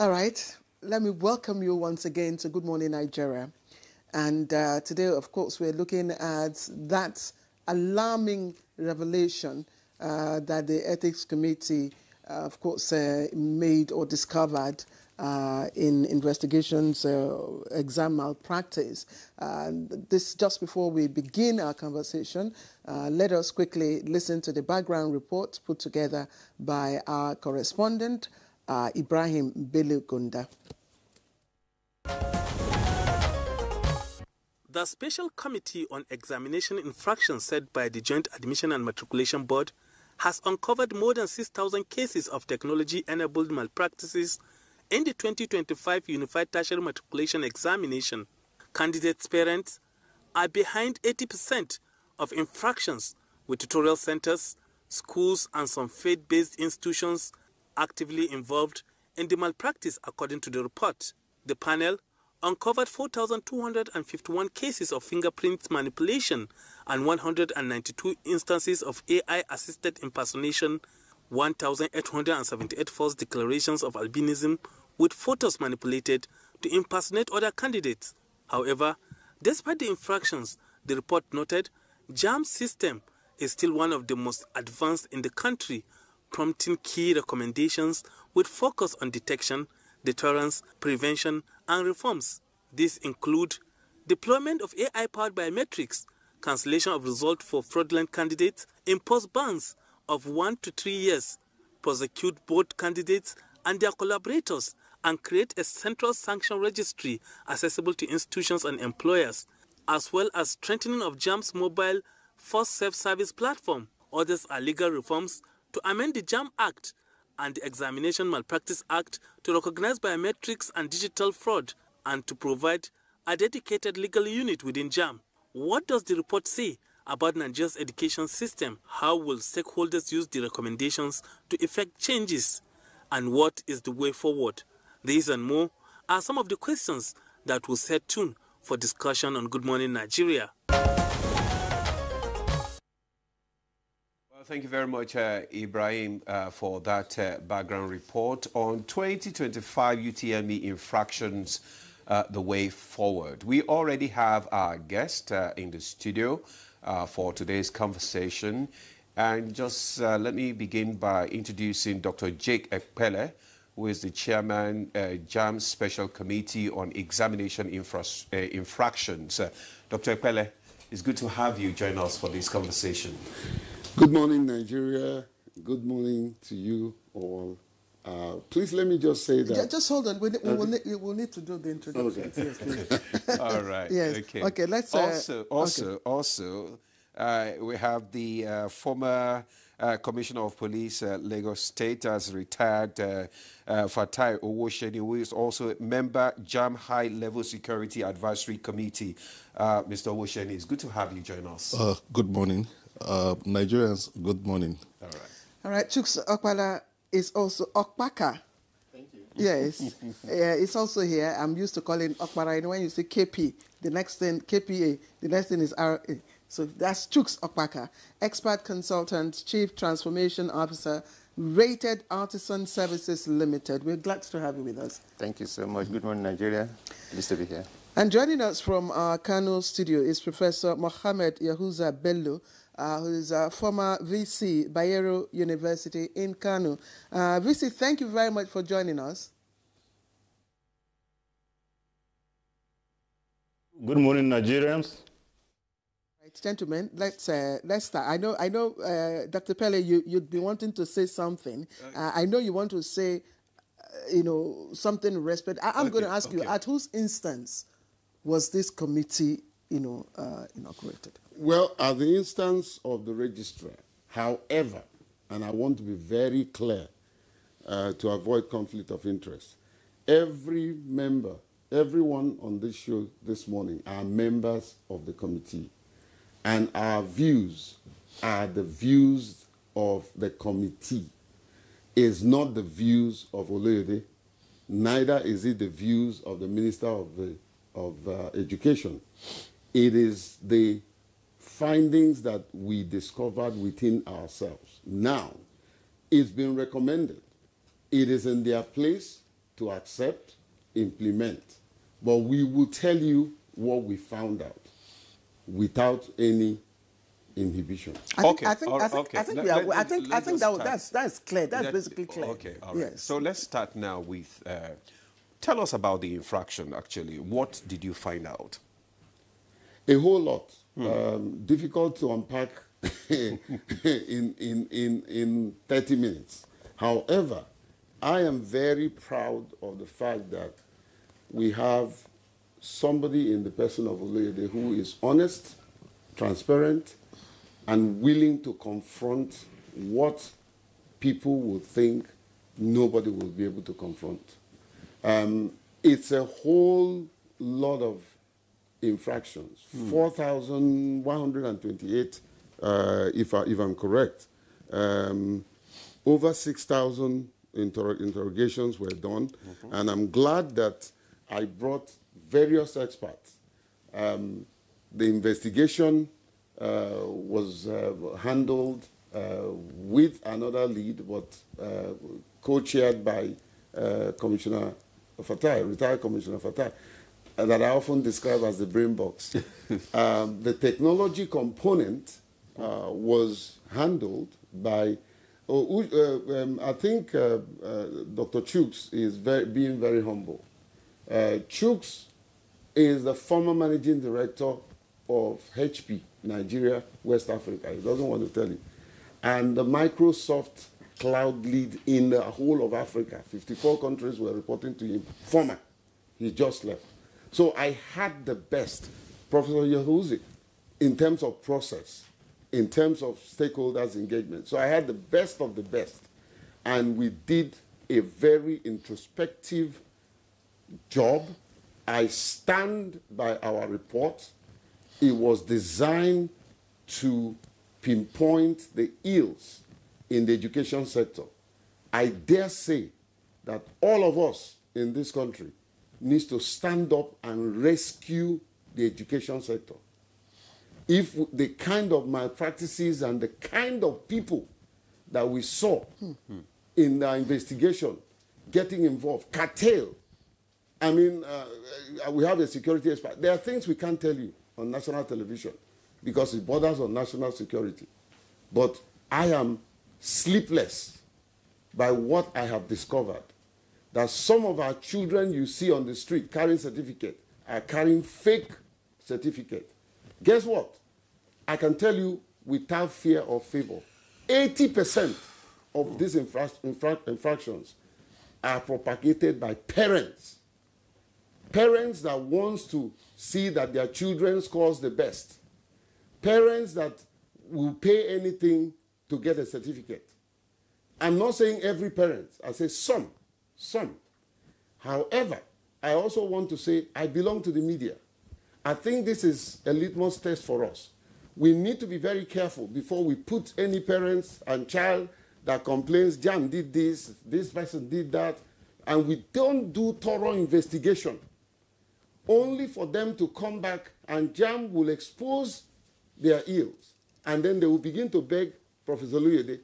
All right, let me welcome you once again to Good Morning Nigeria. And today, of course, we're looking at that alarming revelation that the Ethics Committee, of course, made or discovered in investigations, exam malpractice. This just before we begin our conversation, let us quickly listen to the background report put together by our correspondent, Ibrahim Belugunda. The Special Committee on Examination Infractions set by the Joint Admission and Matriculation Board has uncovered more than 6,000 cases of technology-enabled malpractices in the 2025 Unified Tertiary Matriculation Examination. Candidates' parents are behind 80% of infractions, with tutorial centers, schools, and some faith-based institutions actively involved in the malpractice, according to the report. The panel uncovered 4,251 cases of fingerprint manipulation and 192 instances of AI-assisted impersonation, 1,878 false declarations of albinism with photos manipulated to impersonate other candidates. However, despite the infractions, the report noted, JAMB system is still one of the most advanced in the country, prompting key recommendations with focus on detection, deterrence, prevention, and reforms. These include deployment of AI-powered biometrics, cancellation of results for fraudulent candidates, impose bans of 1 to 3 years, prosecute both candidates and their collaborators, and create a central sanction registry accessible to institutions and employers, as well as strengthening of JAMB's mobile first self-service platform. Others are legal reforms to amend the JAMB Act and the Examination Malpractice Act to recognize biometrics and digital fraud and to provide a dedicated legal unit within JAMB. What does the report say about Nigeria's education system? How will stakeholders use the recommendations to effect changes? And what is the way forward? These and more are some of the questions that will set tune for discussion on Good Morning Nigeria. Thank you very much, Ibrahim, for that background report on 2025 UTME infractions, the way forward. We already have our guest in the studio for today's conversation. And just let me begin by introducing Dr. Jake Ekpele, who is the chairman, JAMB Special Committee on Examination Infractions. Dr. Ekpele, it's good to have you join us for this conversation. Good morning, Nigeria. Good morning to you all. Please let me just say that... Just hold on. We'll need to do the introduction. Okay. Yes, please. All right. Yes. Okay, let's... Also, we have the former Commissioner of Police, Lagos State, as retired Fatai Owosheni, who is also a member, JAMB High Level Security Advisory Committee. Mr. Owosheni, it's good to have you join us. Good morning. Nigerians, good morning. All right. All right, Chuks Okpala is also Okpaka. Thank you. Yes, it's also here. I'm used to calling Okpara. And when you say KP, the next thing, KPA, the next thing is RA. So that's Chuks Okpaka, expert consultant, chief transformation officer, Rated Artisan Services Limited. We're glad to have you with us. Thank you so much. Good morning, Nigeria. Pleased to be here. And joining us from our Kano studio is Professor Mohammed Yahuza Bello, who is a former VC, Bayero University in Kano. VC, thank you very much for joining us. Good morning, Nigerians. Right, gentlemen, let's start. I know, Dr. Pele, you'd be wanting to say something. I know you want to say, something in respect. I'm going to ask you, at whose instance was this committee, inaugurated? Well, at the instance of the registrar. However, and I want to be very clear to avoid conflict of interest, every member, everyone on this show this morning are members of the committee. And our views are the views of the committee. It's not the views of Oluyede, neither is it the views of the Minister of Education. It is the findings that we discovered within ourselves. Now, it's been recommended. It is in their place to accept, implement. But we will tell you what we found out without any inhibition. I think that's clear. That's basically clear. Okay, all right. Yes. So let's start now with, tell us about the infraction, actually. What did you find out? A whole lot. Difficult to unpack in 30 minutes. However, I am very proud of the fact that we have somebody in the person of Oluyede who is honest, transparent, and willing to confront what people will think nobody will be able to confront. It's a whole lot of infractions, 4,128, if I'm correct. Over 6,000 interrogations were done, and I'm glad that I brought various experts. The investigation was handled with another lead, but co-chaired by Commissioner Fatai, retired Commissioner Fatai, that I often describe as the brain box. The technology component was handled by, I think Dr. Chooks is being very humble. Chooks is the former managing director of HP, Nigeria, West Africa. He doesn't want to tell you. And the Microsoft cloud lead in the whole of Africa. 54 countries were reporting to him. Former. He just left. So I had the best, Professor Yahuzi, in terms of process, in terms of stakeholders' engagement. So I had the best of the best. And we did a very introspective job. I stand by our report. It was designed to pinpoint the ills in the education sector. I dare say that all of us in this country needs to stand up and rescue the education sector. If the kind of malpractices and the kind of people that we saw in the investigation getting involved, cartel. I mean, we have a security expert. There are things we can't tell you on national television because it borders on national security. But I am sleepless by what I have discovered, that some of our children you see on the street carrying certificate are carrying fake certificate. Guess what? I can tell you without fear or favor, 80% of these infractions are propagated by parents. Parents that want to see that their children scores the best. Parents that will pay anything to get a certificate. I'm not saying every parent. I say some. However, I also want to say I belong to the media. I think this is a litmus test for us. We need to be very careful before we put any parents and child that complains, Jam did this person did that, and we don't do thorough investigation, only for them to come back and Jam will expose their ills. And then they will begin to beg Professor Oluyede.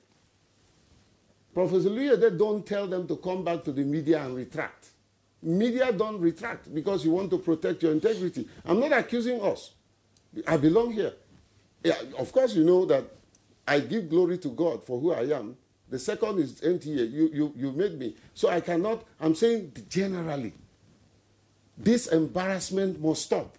Professor Oluyede don't tell them to come back to the media and retract. Media don't retract because you want to protect your integrity. I'm not accusing us. I belong here. Yeah, of course, you know that I give glory to God for who I am. The second is NTA. You made me. So I cannot, I'm saying generally, this embarrassment must stop.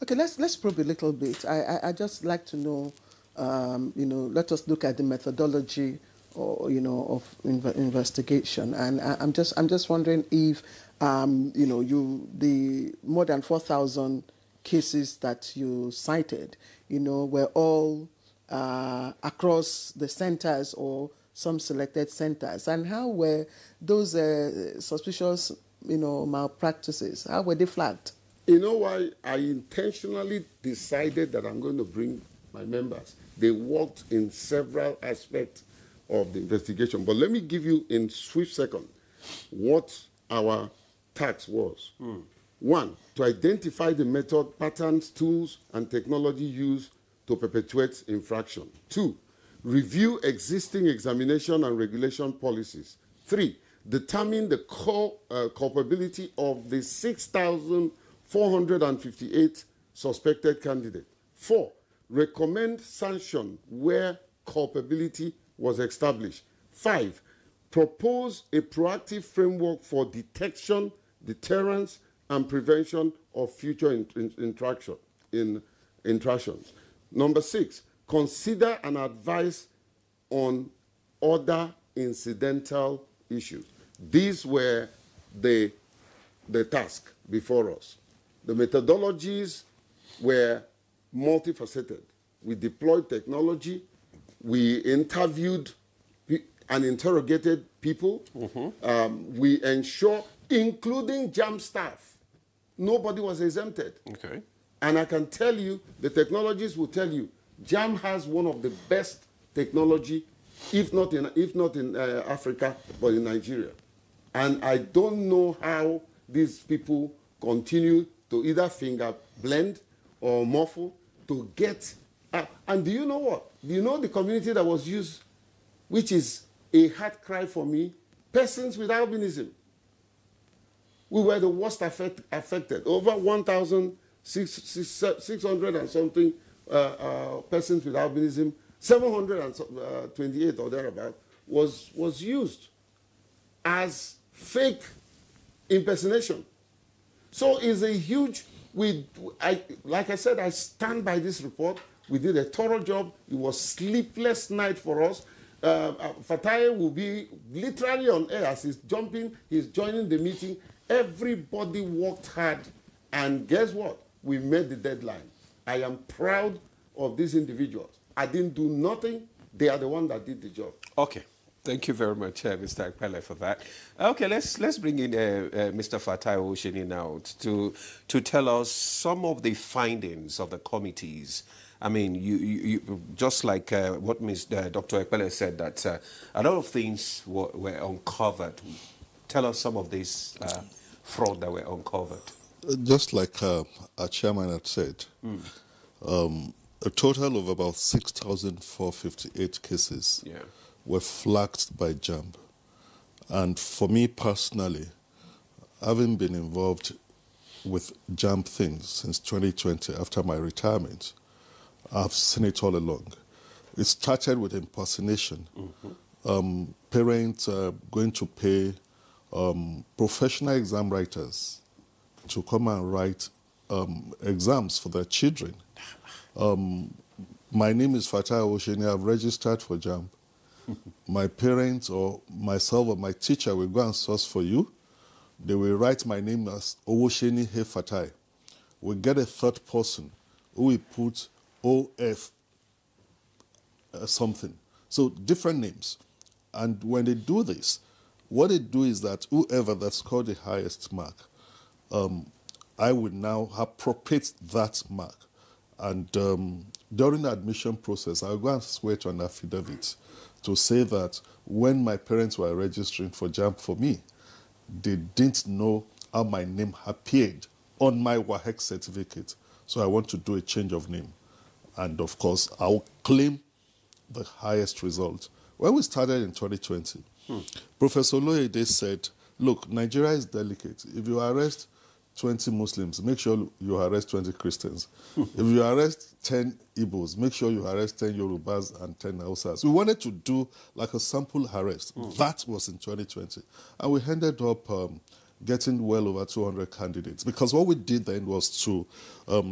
Okay, let's probe a little bit. I just like to know, let us look at the methodology, of investigation. And I'm just wondering if, the more than 4,000 cases that you cited, were all across the centers or some selected centers, and how were those suspicious, malpractices, how were they flagged? You know why I intentionally decided that I'm going to bring my members? They worked in several aspects of the investigation. But let me give you in swift second what our task was. One, to identify the method, patterns, tools, and technology used to perpetuate infraction. 2, review existing examination and regulation policies. 3, determine the culpability of the 6,458 suspected candidates. 4, recommend sanction where culpability was established. 5, propose a proactive framework for detection, deterrence, and prevention of future infractions. Number 6, consider and advise on other incidental issues. These were the task before us. The methodologies were multifaceted. We deployed technology, we interviewed and interrogated people, we ensure, including JAM staff, nobody was exempted. Okay. And I can tell you, the technologists will tell you, JAM has one of the best technology, if not in Africa, but in Nigeria. And I don't know how these people continue to either finger blend or muffle to get. And do you know what? Do you know the community that was used, which is a heart cry for me? Persons with albinism. We were the worst affected. Over 1,600 and something persons with albinism, 728 or thereabout, was used as fake impersonation. So it's a huge, like I said, I stand by this report. We did a thorough job. It was sleepless night for us. Fatai will be literally on air as he's jumping, he's joining the meeting. Everybody worked hard, and guess what? We made the deadline. I am proud of these individuals. I didn't do nothing. They are the one that did the job. Okay. Thank you very much, Mr. Akpele, for that. Okay, let's bring in Mr. Fatai Osheni now to tell us some of the findings of the committees. I mean, you just like what Dr. Akpele said, that a lot of things were uncovered. Tell us some of these fraud that were uncovered. Just like our chairman had said, a total of about 6,458 cases were flagged by JAMB. And for me personally, having been involved with JAMB things since 2020 after my retirement, I've seen it all along. It started with impersonation. Parents going to pay professional exam writers to come and write exams for their children. My name is Fatai Osheni. I've registered for JAMB. My parents or myself or my teacher will go and source for you. They will write my name as Owosheni He Fatai. We get a third person who will put OF something. So different names. And when they do this, what they do is that whoever that scored the highest mark, I would now appropriate that mark. And during the admission process, I'll go and swear to an affidavit to say that when my parents were registering for JAMB for me, they didn't know how my name appeared on my WAHEC certificate. So I want to do a change of name. And of course, I'll claim the highest result. When we started in 2020, Professor Loyede said, look, Nigeria is delicate. If you arrest 20 Muslims, make sure you arrest 20 Christians. If you arrest 10 Igbos, make sure you arrest 10 Yorubas and 10 Hausas. We wanted to do like a sample arrest. That was in 2020. And we ended up getting well over 200 candidates. Because what we did then was to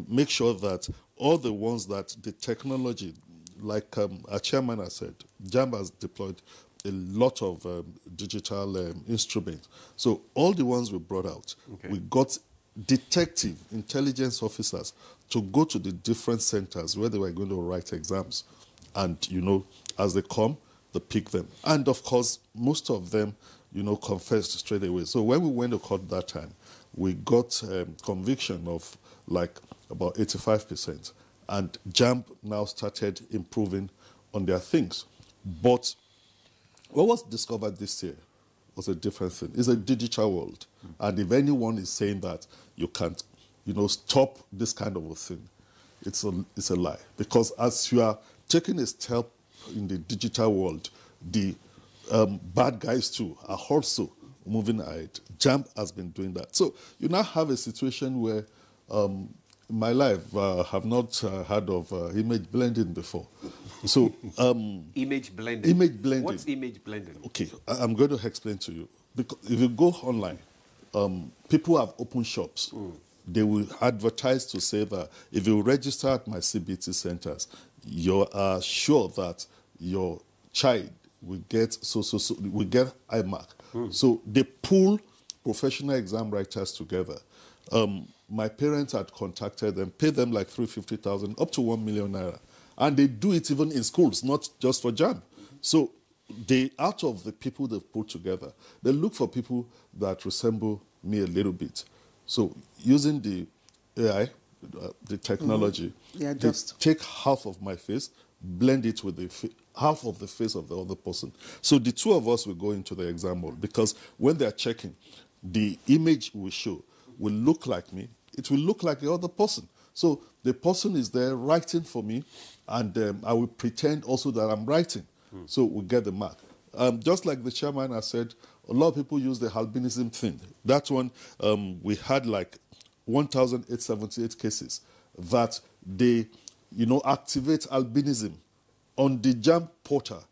make sure that all the ones that the technology, like our chairman has said, JAMB has deployed a lot of digital instruments. So all the ones we brought out, we got detective intelligence officers to go to the different centers where they were going to write exams. And, you know, as they come, they pick them. And, of course, most of them, you know, confessed straight away. So when we went to court that time, we got conviction of, like, about 85%. And JAMB now started improving on their things. But what was discovered this year was a different thing. It's a digital world. And if anyone is saying that you can't, you know, stop this kind of a thing, it's a lie. Because as you are taking a step in the digital world, the bad guys too are also moving ahead. JAMB has been doing that. So you now have a situation where in my life have not heard of image blending before. So image blending. Image blending. What's image blending? Okay, I'm going to explain to you. Because if you go online, people have opened shops. They will advertise to say that if you register at my CBT centers, you are sure that your child will get will get IMAC. So they pull professional exam writers together. My parents had contacted them, paid them like 350,000 up to 1 million naira, and they do it even in schools, not just for JAMB. So they, out of the people they've put together, they look for people that resemble me a little bit. So using the AI, the technology, yeah, they just take half of my face, blend it with the half of the face of the other person. So the two of us will go into the exam hall, because when they're checking, the image we show will look like me. It will look like the other person. So the person is there writing for me, and I will pretend also that I'm writing. So we get the mark. Just like the chairman has said, a lot of people use the albinism thing. That one, we had like 1,878 cases that they, activate albinism on the JAMB portal,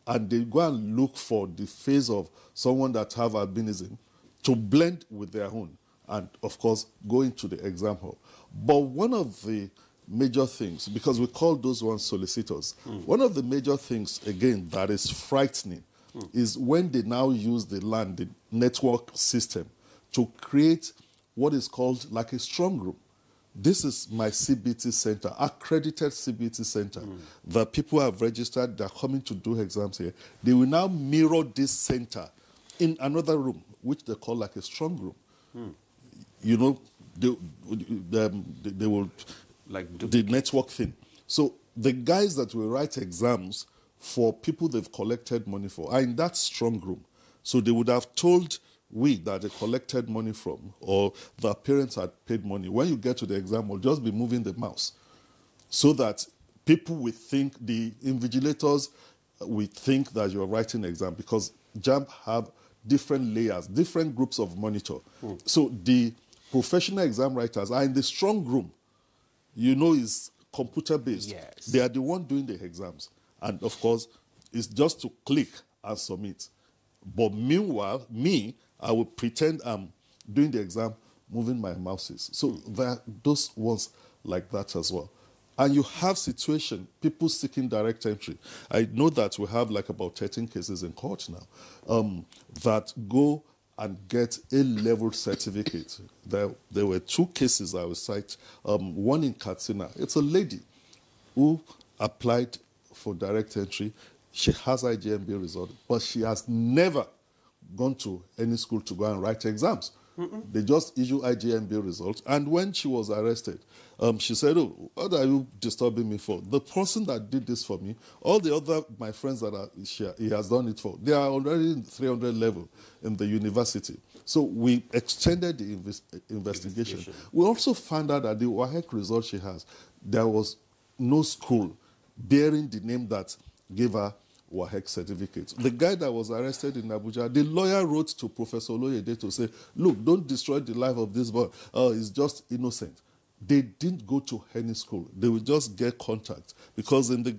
and they go and look for the face of someone that have albinism to blend with their own, and of course go into the exam hall. But one of the major things, because we call those ones solicitors, one of the major things, again, that is frightening is when they now use the network system to create what is called like a strong room. This is my CBT center, accredited CBT center, that people have registered, they're coming to do exams here. They will now mirror this center in another room, which they call like a strong room. They will, like the network thing. So the guys that will write exams for people they've collected money for are in that strong room. So they would have told we that they collected money from, or their parents had paid money. When you get to the exam, we'll just be moving the mouse so that people will think, the invigilators will think that you're writing an exam, because JAMB have different layers, different groups of monitor. So the professional exam writers are in the strong room. Is computer-based. Yes. They are the one doing the exams. And, of course, it's just to click and submit. But meanwhile, I will pretend I'm doing the exam, moving my mouses. So there are those ones like that as well. And you have situation, people seeking direct entry. I know that we have like about 13 cases in court now that go and get a level certificate. There were 2 cases I will cite. One in Katsina. It's a lady who applied for direct entry. She has IJMB result, but she has never gone to any school to go and write exams. They just issue IJMB results. And when she was arrested, she said, "Oh, what are you disturbing me for? The person that did this for me, all the other my friends that he has done it for, they are already in 300 level in the university." So we extended the investigation. We also found out that the WAEC result she has, there was no school bearing the name that gave her WAEC certificate. The guy that was arrested in Abuja, the lawyer wrote to Professor Oloyede to say, "Look, don't destroy the life of this boy. He's just innocent." They didn't go to any school. They would just get contact. Because in the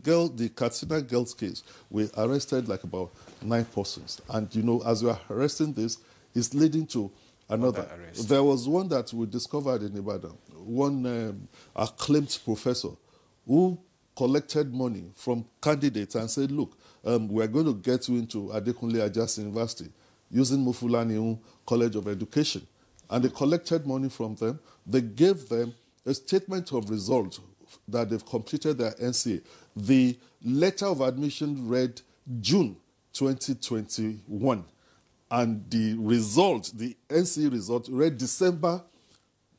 Katsina girls case, we arrested like about 9 persons. And, as we are arresting this, it's leading to another. There was one that we discovered in Ibadan, one acclaimed professor who collected money from candidates and said, "Look, we're going to get you into Adekunle Ajas University using Mufulani College of Education." And they collected money from them. They gave them a statement of result that they've completed their NCA. The letter of admission read June 2021. And the result, the NCA result, read December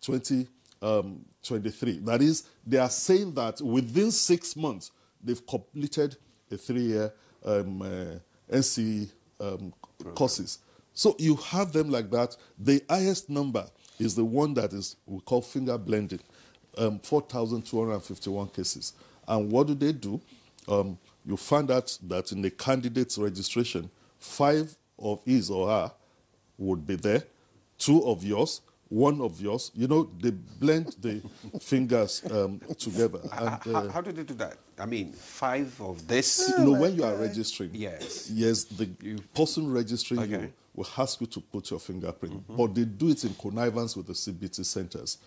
2023. That is, they are saying that within 6 months, they've completed a 3-year NCE courses. So you have them like that. The highest number is the one that is, we call finger blending, 4,251 cases. And what do? You find out that in the candidate's registration, 5 of his or her would be there, 2 of yours, 1 of yours. You know, they blend the fingers together. And, how do they do that? I mean, 5 of this? You know, when you are registering, yes, the person registering you will ask you to put your fingerprint, but they do it in connivance with the CBT centers,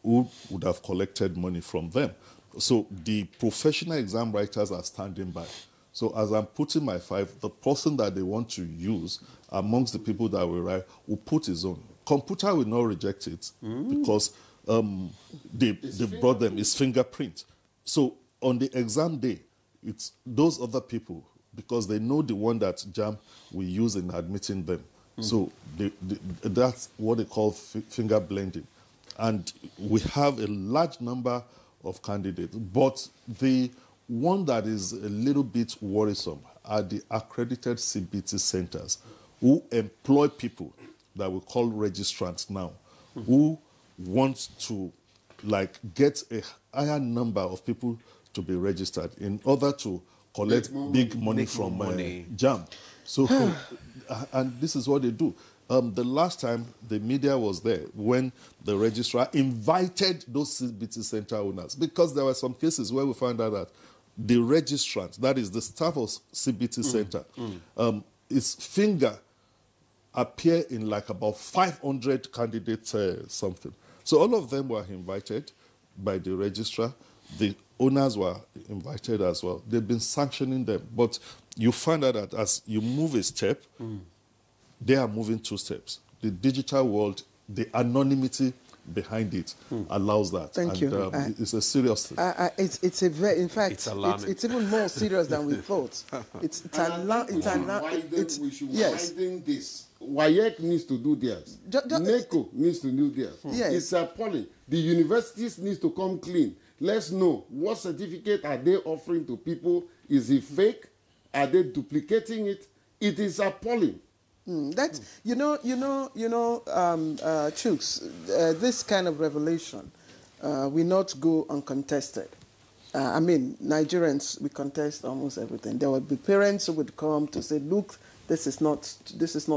who would have collected money from them. So the professional exam writers are standing by. So as I'm putting my 5, the person that they want to use amongst the people that will write will put his own. Computer will not reject it because they brought them his fingerprint. So on the exam day, it's those other people, because they know the one that JAMB will use in admitting them. So that's what they call finger blending. And we have a large number of candidates, but the one that is a little bit worrisome are the accredited CBT centers who employ people that we call registrants now, who want to get a higher number of people to be registered in order to collect big money from JAMB. So, and this is what they do. The last time the media was there, when the registrar invited those CBT center owners, because there were some cases where we found out that the registrant, that is the staff of CBT center, his finger appear in like about 500 candidates something. So all of them were invited by the registrar. The owners were invited as well. They've been sanctioning them. But you find out that as you move a step, they are moving 2 steps. The digital world, the anonymity behind it allows that. Thank you. It's a serious thing. It's a very, in fact, it's alarming. It's even more serious than we thought. It's alarming. We should widen this. WAEC needs to do theirs. NECO needs to do theirs. Yes. It's appalling. The universities need to come clean. Let's know what certificate are they offering to people. Is it fake? Are they duplicating it? It is appalling. That's Chooks, this kind of revelation will not go uncontested. I mean, Nigerians, we contest almost everything. There would be parents who would come to say, "Look, this is not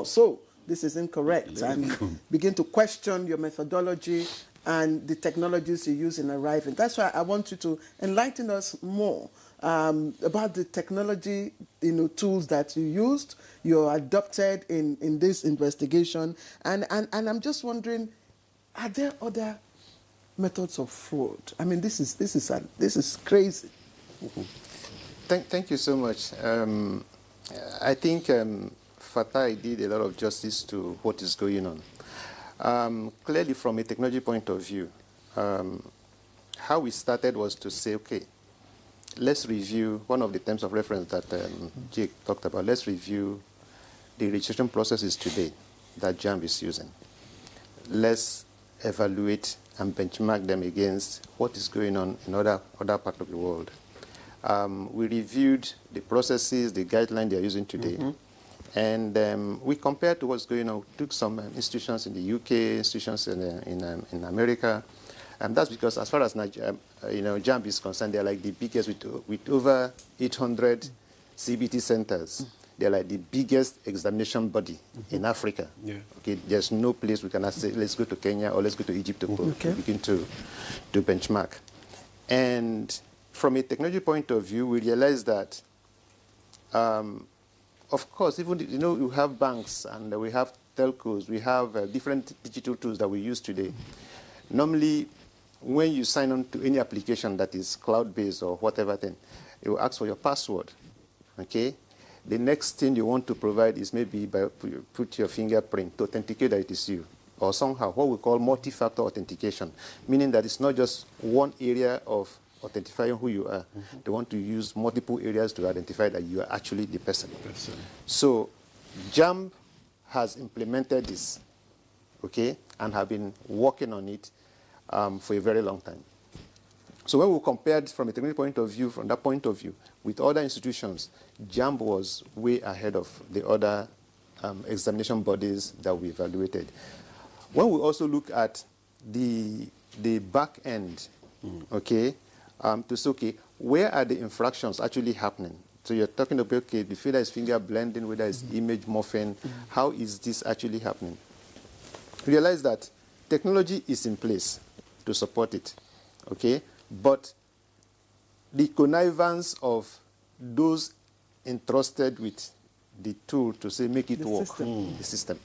so. This is incorrect," and begin to question your methodology and the technologies you use in arriving. That's why I want you to enlighten us more about the technology, tools that you used, you adopted in this investigation, and I'm just wondering, are there other methods of fraud? I mean, this is crazy. Thank you so much. I think Fatai did a lot of justice to what is going on. Clearly, from a technology point of view, how we started was to say, okay, let's review one of the terms of reference that Jake talked about. Let's review the registration processes today that JAMB is using. Let's evaluate and benchmark them against what is going on in other parts of the world. We reviewed the processes, the guidelines they are using today, and we compared to what's going on. We took some institutions in the UK, institutions in America, and that's because as far as JAMB is concerned, they're like the biggest with over 800 CBT centers. They're like the biggest examination body in Africa. Yeah. Okay, there's no place we can say, let's go to Kenya or let's go to Egypt to begin to benchmark. And from a technology point of view, we realize that, of course, even you have banks and we have telcos, we have different digital tools that we use today. Normally, when you sign on to any application that is cloud-based or whatever, then it will ask for your password. Okay. The next thing you want to provide is maybe put your fingerprint to authenticate that it is you, or somehow what we call multi-factor authentication, meaning that it's not just one area of identifying who you are. They want to use multiple areas to identify that you are actually the person. So JAMB has implemented this, okay, and have been working on it for a very long time. So when we compared from a technical point of view, from that point of view, with other institutions, JAMB was way ahead of the other examination bodies that we evaluated. When we also look at the back end, okay, to say, okay, where are the infractions actually happening? So you're talking about, okay, the whether it's finger blending, whether it's image morphing, how is this actually happening? Realize that technology is in place to support it, okay? But the connivance of those entrusted with the tool to say make it work, the system.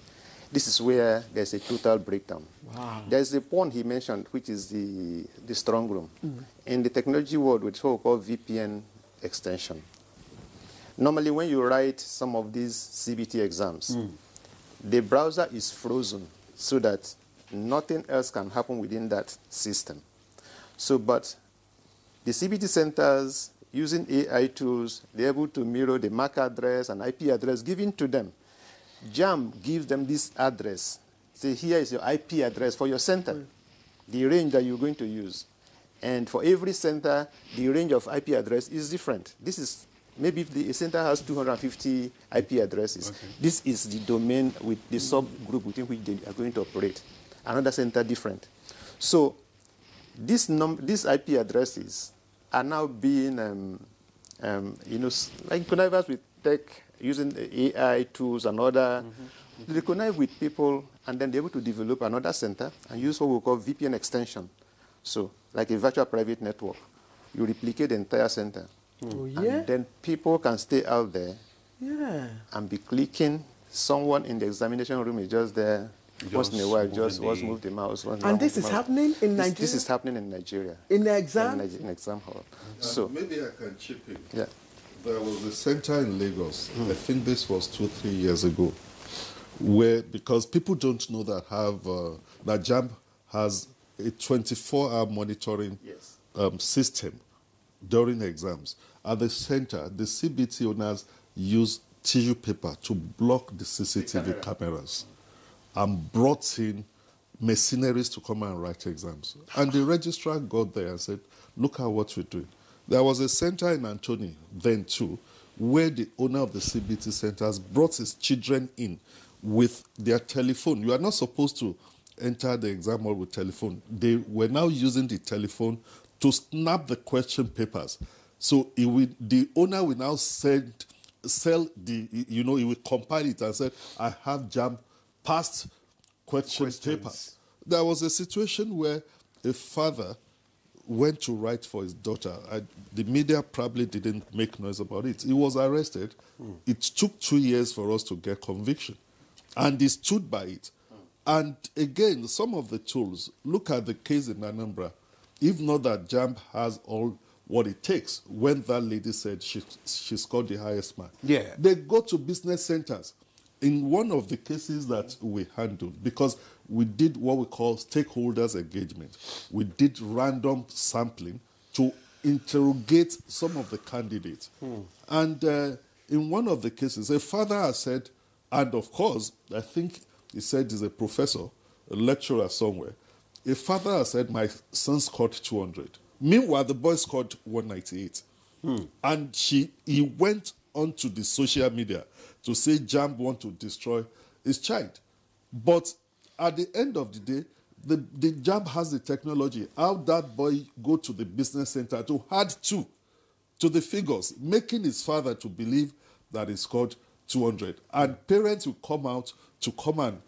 This is where there's a total breakdown. Wow. There's a point he mentioned, which is the strong room. In the technology world, which is what we call VPN extension. Normally, when you write some of these CBT exams, the browser is frozen so that nothing else can happen within that system. So, but the CBT centers, using AI tools, they're able to mirror the MAC address and IP address given to them. JAM gives them this address. Say, here is your IP address for your center, the range that you're going to use. And for every center, the range of IP address is different. This is, maybe if the center has 250 IP addresses, this is the domain with the subgroup within which they are going to operate. Another center different. So these IP addresses are now being, like connivers with tech, using the AI tools and other, they connive with people, and then they're able to develop another center and use what we call VPN extension. So, like a virtual private network, you replicate the entire center. Oh, yeah? And then people can stay out there and be clicking. Someone in the examination room is just there. Once in a while, just move the mouse. And this is happening in Nigeria? This is happening in Nigeria. In the exam? In exam hall. So maybe I can chip in. Yeah. There was a center in Lagos, I think this was 2-3 years ago, where, because people don't know that JAMB has a 24-hour monitoring system during exams. At the center, the CBT owners use tissue paper to block the CCTV cameras and brought in mercenaries to come and write exams. And the registrar got there and said, look at what we're doing. There was a center in Antony then too, where the owner of the CBT centers brought his children in with their telephone. You are not supposed to enter the exam hall with telephone. They were now using the telephone to snap the question papers. So the owner will now sell he will compile it and say, I have JAMB past question papers. There was a situation where a father went to write for his daughter. The media probably didn't make noise about it. He was arrested. It took 2 years for us to get conviction. And he stood by it. And again, some of the tools, look at the case in Anambra. If not that JAMB has all what it takes, when that lady said she scored the highest mark. Yeah. They go to business centers. In one of the cases that we handled, because we did what we call stakeholders engagement, we did random sampling to interrogate some of the candidates. And in one of the cases, a father has said, and of course, I think he said he's a professor, a lecturer somewhere, a father has said, my son scored 200. Meanwhile, the boy scored 198. And he went onto the social media to say JAMB want to destroy his child. But at the end of the day, the JAMB has the technology. How that boy go to the business center to add 2 to the figures, making his father to believe that he scored 200. And parents will come out to come and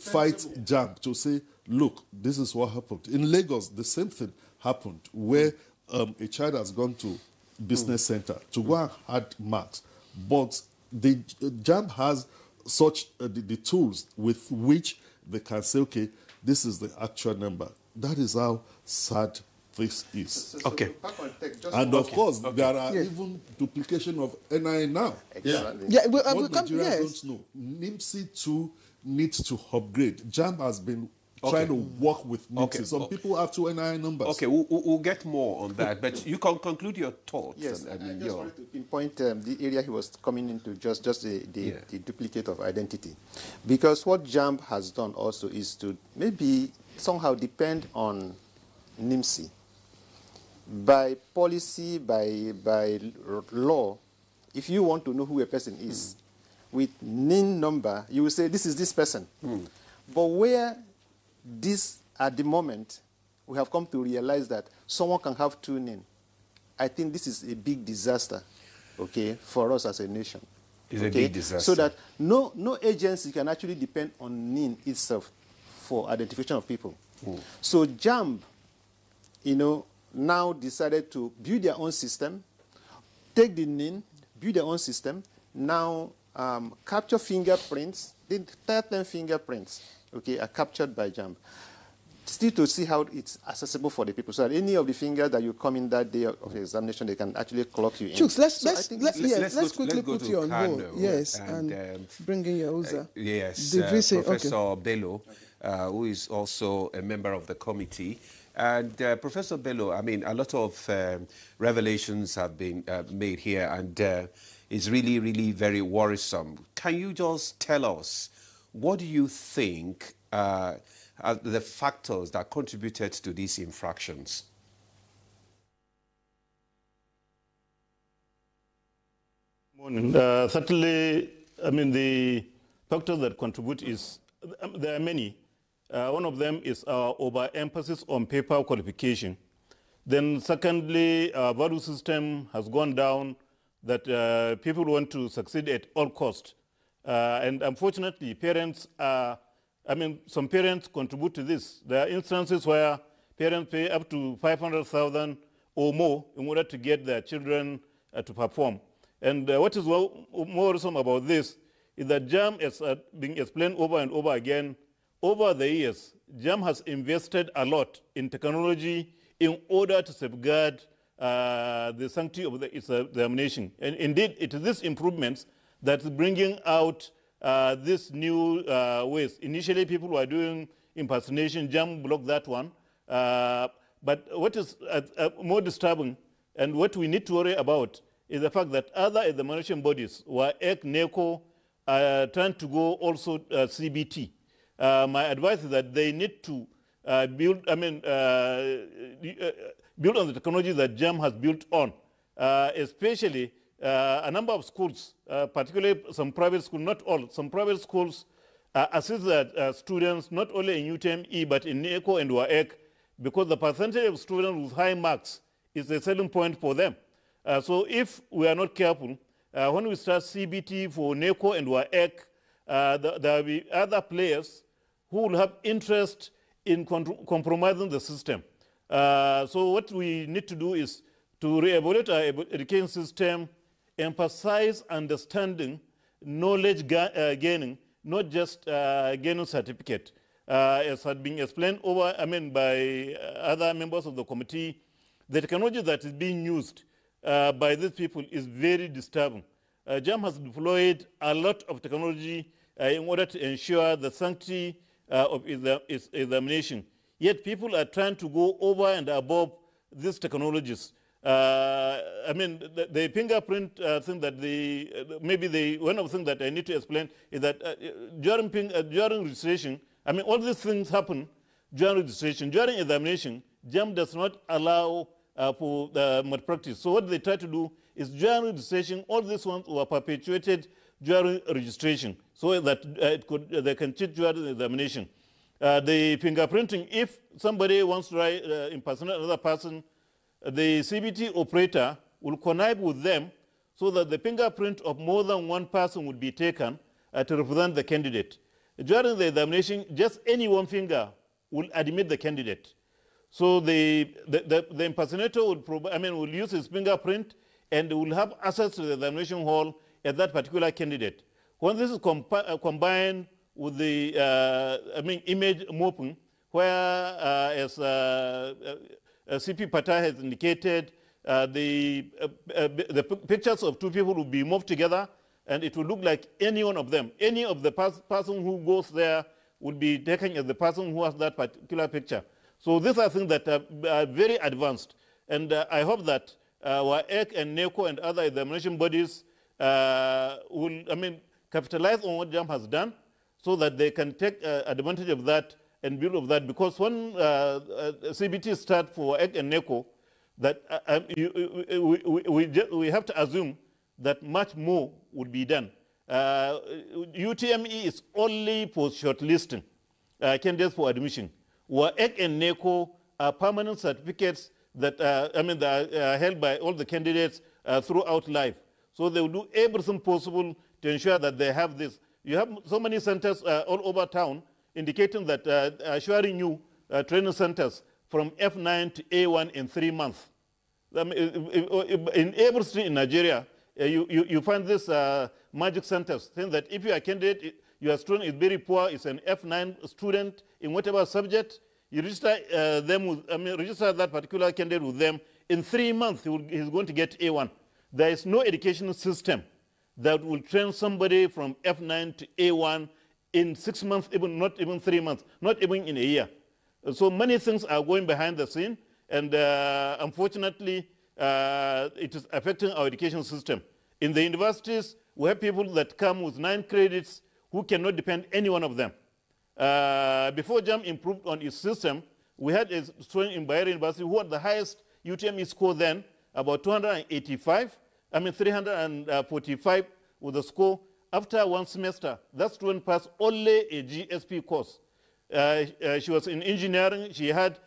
fight JAMB to say, look, this is what happened. In Lagos, the same thing happened, where a child has gone to business center to go and add marks. But the JAMB has such the tools with which they can say, okay, this is the actual number. That is how sad this is. Okay. And of course, there are even duplication of NIA now. Exactly. Yeah, What Nigerians Nigerians don't know, NIMSI 2 needs to upgrade. JAMB has been trying to work with NIMSI. Some people have 2 NIA numbers. Okay, we'll get more on that, but you can conclude your thoughts. Yes, I just wanted to pinpoint the area he was coming into, just the duplicate of identity. Because what JAMB has done also is to maybe somehow depend on NIMSI. By policy, by law, if you want to know who a person is, with NIN number, you will say, this is this person. But where this, at the moment, we have come to realize that someone can have 2 NIN. I think this is a big disaster okay, for us as a nation. It's a big disaster. So that no agency can actually depend on NIN itself for identification of people. So JAMB, now decided to build their own system, take the NIN, build their own system, now capture fingerprints, the 10 fingerprints, okay, are captured by JAMB. Still to see how it's accessible for the people, so that any of the fingers that you come in that day of the examination, they can actually clock you in. Chooks, let's quickly put you on hold. Yes, and bring in your user. Yes, Professor Bello, who is also a member of the committee. And Professor Bello, I mean, a lot of revelations have been made here, and it's really, really very worrisome. Can you just tell us, what do you think are the factors that contributed to these infractions? Morning. Certainly, I mean, the factors that contribute is, there are many. One of them is our overemphasis on paper qualification. Then secondly, our value system has gone down, that people want to succeed at all costs. And unfortunately, parents are, I mean, some parents contribute to this. There are instances where parents pay up to 500,000 or more in order to get their children to perform. And what is more worrisome about this is that JAM has been explained over and over again. Over the years, JAM has invested a lot in technology in order to safeguard the sanctity of its examination. And indeed, it is these improvements that's bringing out these new ways. Initially, people were doing impersonation. JAM blocked that one. But what is more disturbing, and what we need to worry about, is the fact that other examination bodies, WAEC, NECO, are trying to go also CBT. My advice is that they need to build on the technology that JAM has built on, especially a number of schools, particularly some private schools, not all, some private schools assist students not only in UTME but in NECO and WAEC, because the percentage of students with high marks is a selling point for them. So if we are not careful, when we start CBT for NECO and WAEC, there will be other players who will have interest in compromising the system. So what we need to do is to re-evaluate our education system, emphasize understanding, knowledge gaining, not just gaining certificate. As had been explained over, by other members of the committee, the technology that is being used by these people is very disturbing. JAM has deployed a lot of technology in order to ensure the sanctity of its examination. Yet people are trying to go over and above these technologies. The fingerprint thing that one of the things that I need to explain is that during registration, all these things happen during registration. During examination, JAM does not allow for malpractice. So what they try to do is during registration, all these ones were perpetuated during registration, so that they can cheat during the examination. The fingerprinting, if somebody wants to impersonate another person, the CBT operator will connive with them so that the fingerprint of more than one person would be taken to represent the candidate. During the examination, just any one finger will admit the candidate. So the impersonator will use his fingerprint and will have access to the examination hall at that particular candidate. When this is combined with the image mapping, where as CP Patel has indicated, the pictures of two people will be moved together, and it will look like any one of them. Any of the person who goes there will be taken as the person who has that particular picture. So these are things that are very advanced, and I hope that WAEC and NECO and other examination bodies will capitalize on what JAM has done, so that they can take advantage of that and build of that. Because when CBT start for WAEC and NECO, that we have to assume that much more would be done. UTME is only for shortlisting candidates for admission. WAEC and NECO are permanent certificates that are held by all the candidates throughout life. So they will do everything possible to ensure that they have this. You have so many centers all over town indicating that assuring you training centers from F9 to A1 in 3 months. I mean, in every street in Nigeria, you find these magic centers saying that if you are a candidate, your student is very poor, is an F9 student in whatever subject, you register register that particular candidate with them. In 3 months, he's going to get A1. There is no educational system that will train somebody from F9 to A1 in 6 months, not even 3 months, not even in a year. So many things are going behind the scene, and unfortunately, it is affecting our education system. In the universities, we have people that come with 9 credits who cannot depend any one of them. Before JAM improved on its system, we had a student in Bayero University who had the highest UTME score then, about 345 with the score. After 1 semester, that student passed only a GSP course. She was in engineering. She had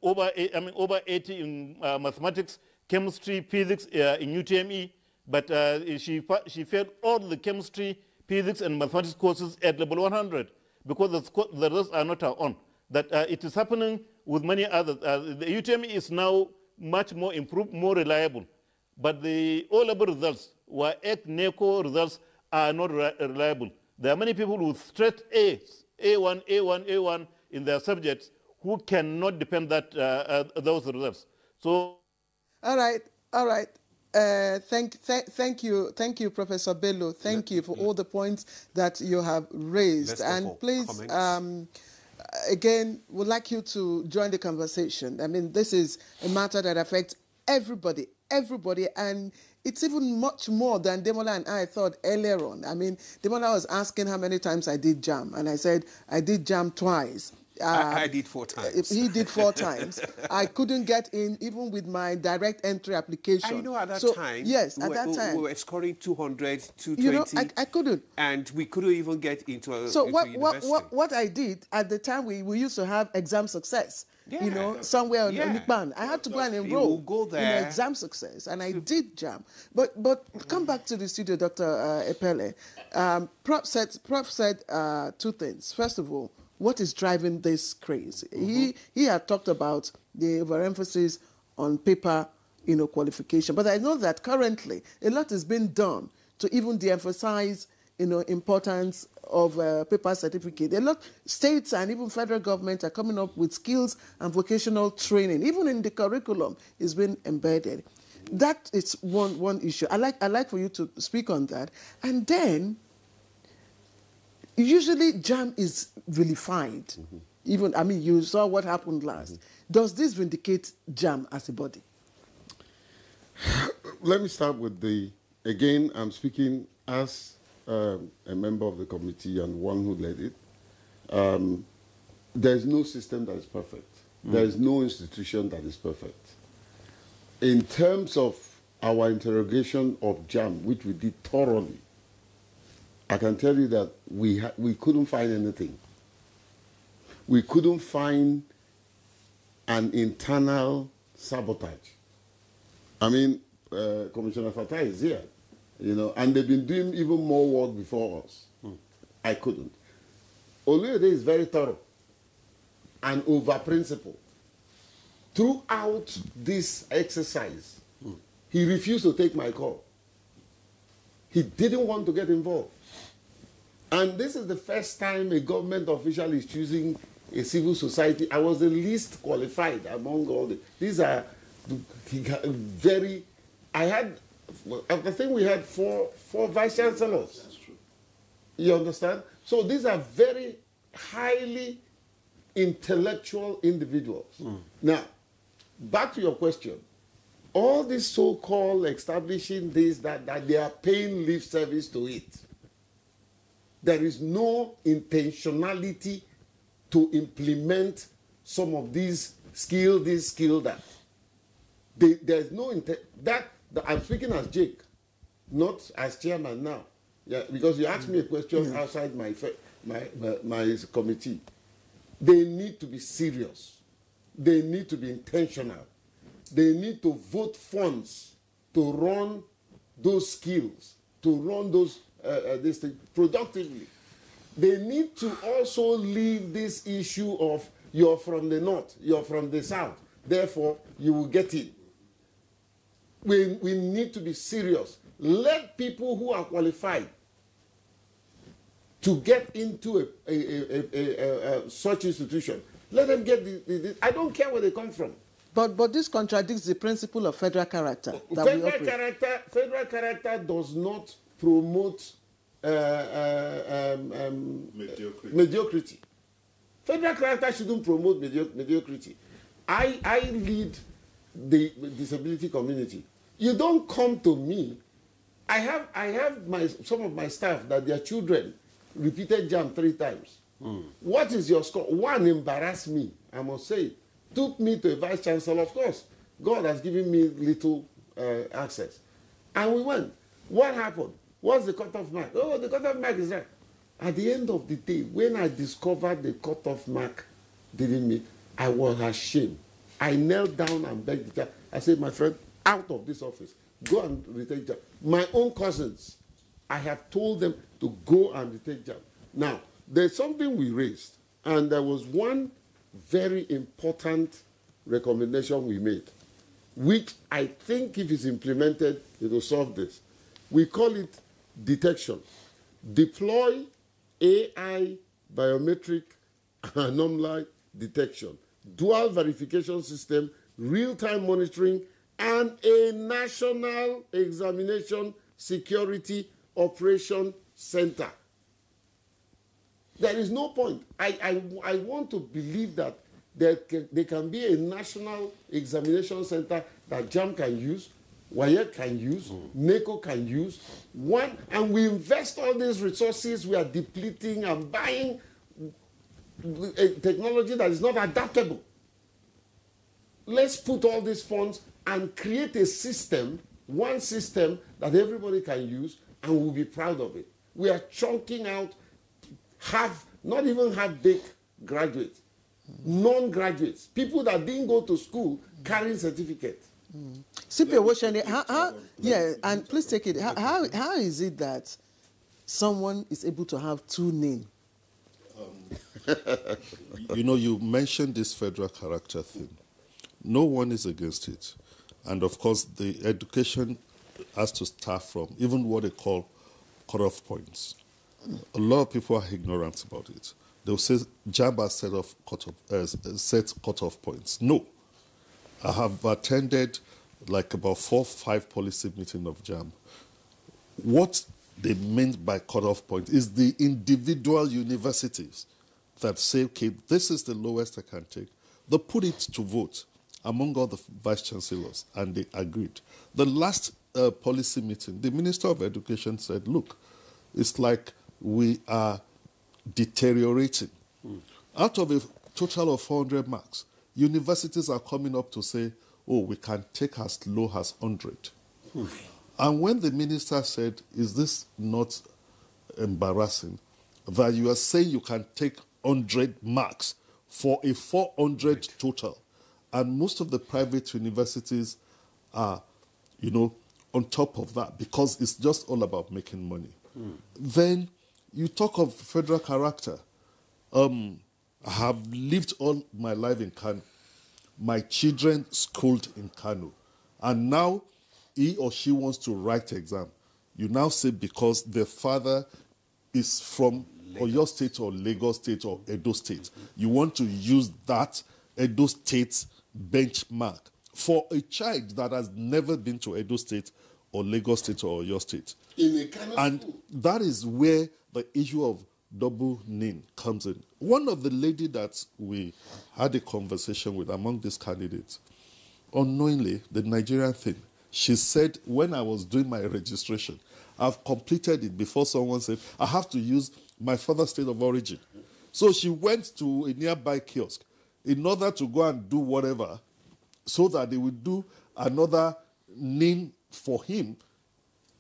over 80 in mathematics, chemistry, physics in UTME, but she failed all the chemistry, physics, and mathematics courses at level 100 because the results are not our own. That it is happening with many others. The UTME is now much more improved, more reliable, but the O-level results, NECO results, are not reliable. There are many people with straight A's, A1 in their subjects who cannot depend those results. So, all right. Thank you, Professor Bello. Thank you for all the points that you have raised. And please, again, would like you to join the conversation. I mean, this is a matter that affects everybody, and it's even much more than Demola and I thought earlier on. I mean, Demola was asking how many times I did JAM, and I said I did JAM twice. I did 4 times. He did 4 times. I couldn't get in even with my direct entry application. I know at that time. Yes, at that time. We were scoring 200, 220. You know, I couldn't. And we couldn't even get into a university. What I did at the time, we used to have exam success. Yeah. You know, somewhere on Nikban. I had to go and enroll go there. in exam success, and I did JAM. But come back to the studio, Dr. Epele. Prof said 2 things. First of all, what is driving this craze? He had talked about the overemphasis on paper, qualification. But I know that currently a lot is being done to even de-emphasize, importance of paper certificate. A lot states and even federal government are coming up with skills and vocational training. Even in the curriculum is being embedded. That is one issue. I like for you to speak on that. And then, usually JAM is vilified. Even, I mean, you saw what happened last. Does this vindicate JAM as a body? Let me start with again, I'm speaking as a member of the committee and one who led it. There's no system that is perfect. There's no institution that is perfect. In terms of our interrogation of JAM, which we did thoroughly, I can tell you that we couldn't find anything. We couldn't find an internal sabotage. I mean, Commissioner Fatah is here, and they've been doing even more work before us. I couldn't. Oluyede is very thorough and over-principled. Throughout this exercise, he refused to take my call. He didn't want to get involved. And this is the first time a government official is choosing a civil society. I was the least qualified among all these are very, I think we had four vice chancellors. That's true. You understand? So these are very highly intellectual individuals. Now, back to your question. All this so-called establishing this, that they are paying lip service to it. There is no intentionality to implement some of these skill, this, skill, that. There's no intent. I'm speaking as Jake, not as chairman now. Yeah, because you asked me a question outside my committee. They need to be serious. They need to be intentional. They need to vote funds to run those skills to run those this thing productively. They need to also leave this issue of you're from the north, you're from the south, therefore you will get in. We need to be serious. Let people who are qualified to get into such institution, let them get I don't care where they come from. But this contradicts the principle of federal character. Federal character does not promote mediocrity. Federal character shouldn't promote mediocrity. I lead the disability community. You don't come to me. I have some of my staff that their children repeated JAM 3 times. What is your score? One embarrassed me, I must say. Took me to a vice chancellor. Of course, God has given me little access. And we went. What happened? What's the cutoff mark? Oh, the cutoff mark is right. At the end of the day, when I discovered the cutoff mark didn't meet, I was ashamed. I knelt down and begged the judge. I said, my friend, out of this office. Go and retake JAM. My own cousins, I have told them to go and retake JAM. Now, there's something we raised, and there was one very important recommendation we made, which I think if it's implemented, it will solve this. We call it detection. Deploy AI biometric anomaly detection, dual verification system, real-time monitoring, and a national examination security operation center. There is no point. I want to believe that there can be a national examination center that JAM can use, WAEC can use, NECO can use, and we invest all these resources we are depleting and buying a technology that is not adaptable. Let's put all these funds and create a system, one system that everybody can use, and we'll be proud of it. We are chunking out not even half-baked graduates, non-graduates, people that didn't go to school carrying certificates. CP Owosheni, yeah, and please take it. How is it that someone is able to have 2 names? You know, you mentioned this federal character thing. No one is against it. And of course, the education has to start from even what they call cutoff points. A lot of people are ignorant about it. They'll say JAM has set cutoff points. No. I have attended like about 4 or 5 policy meetings of JAM. What they meant by cutoff point is the individual universities that say, okay, this is the lowest I can take. They put it to vote among all the vice chancellors, and they agreed. The last policy meeting, the Minister of Education said, look, it's like we are deteriorating. Out of a total of 400 marks, universities are coming up to say, oh, we can take as low as 100. And when the minister said, is this not embarrassing, that you are saying you can take 100 marks for a 400 total, and most of the private universities are, you know, on top of that because it's just all about making money. Then you talk of federal character. I have lived all my life in Kano. My children schooled in Kano. And now he or she wants to write exam. You now say because their father is from Oyo State or Lagos State or Edo State, you want to use that Edo State benchmark for a child that has never been to Edo State or Lagos State or Oyo State. In a kind of and school. That is where the issue of double name comes in. One of the lady that we had a conversation with among these candidates, unknowingly, the Nigerian thing, she said, when I was doing my registration, I've completed it before someone said, I have to use my father's state of origin. So she went to a nearby kiosk in order to go and do whatever so that they would do another name for him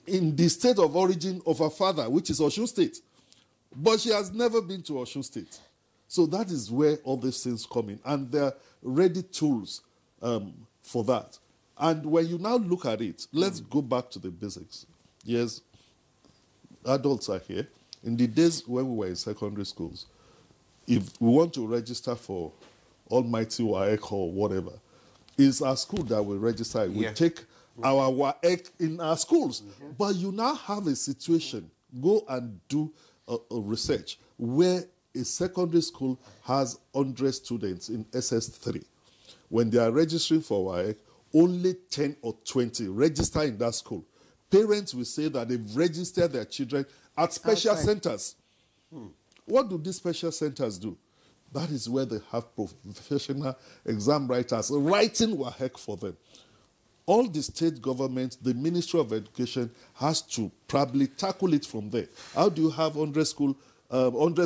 in the state of origin of her father, which is Osun State. But she has never been to Osun State. So that is where all these things come in. And there are ready tools for that. And when you now look at it, let's go back to the basics. yes, adults are here. In the days when we were in secondary schools, if we want to register for Almighty WAEC or whatever, it's our school that will register. We take our WAEC in our schools. But you now have a situation, go and do a research, where a secondary school has 100 students in SS3. When they are registering for WAEC, only 10 or 20 register in that school. Parents will say that they've registered their children at special centers. What do these special centers do? That is where they have professional exam writers writing WAEC for them. All the state government, the Ministry of Education has to probably tackle it from there. How do you have 100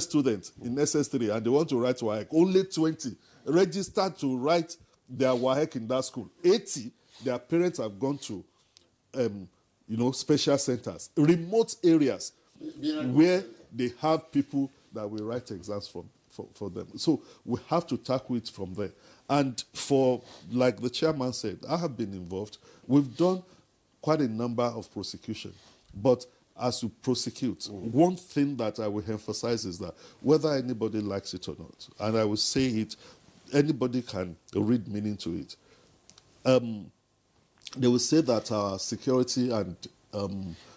students in SS3 and they want to write WAEC? Only 20 registered to write their WAEC in that school. 80, their parents have gone to, special centers, remote areas where they have people that will write exams for them. So we have to tackle it from there. And like the chairman said, I have been involved. We've done quite a number of prosecution. But as you prosecute, one thing that I will emphasize is that whether anybody likes it or not, and I will say it, anybody can read meaning to it. They will say that our security and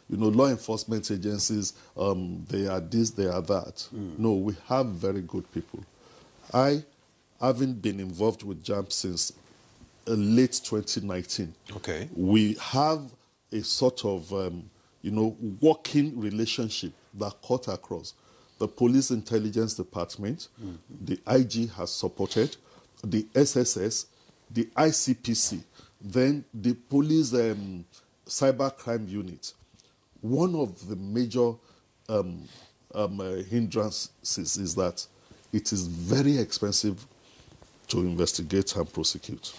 law enforcement agencies, they are this, they are that. No, we have very good people. I haven't been involved with JAMB since late 2019. Okay. We have a sort of, working relationship that cut across. The Police Intelligence Department, the IG has supported, the SSS, the ICPC, then the Police Cybercrime Unit. One of the major hindrances is that it is very expensive to investigate and prosecute.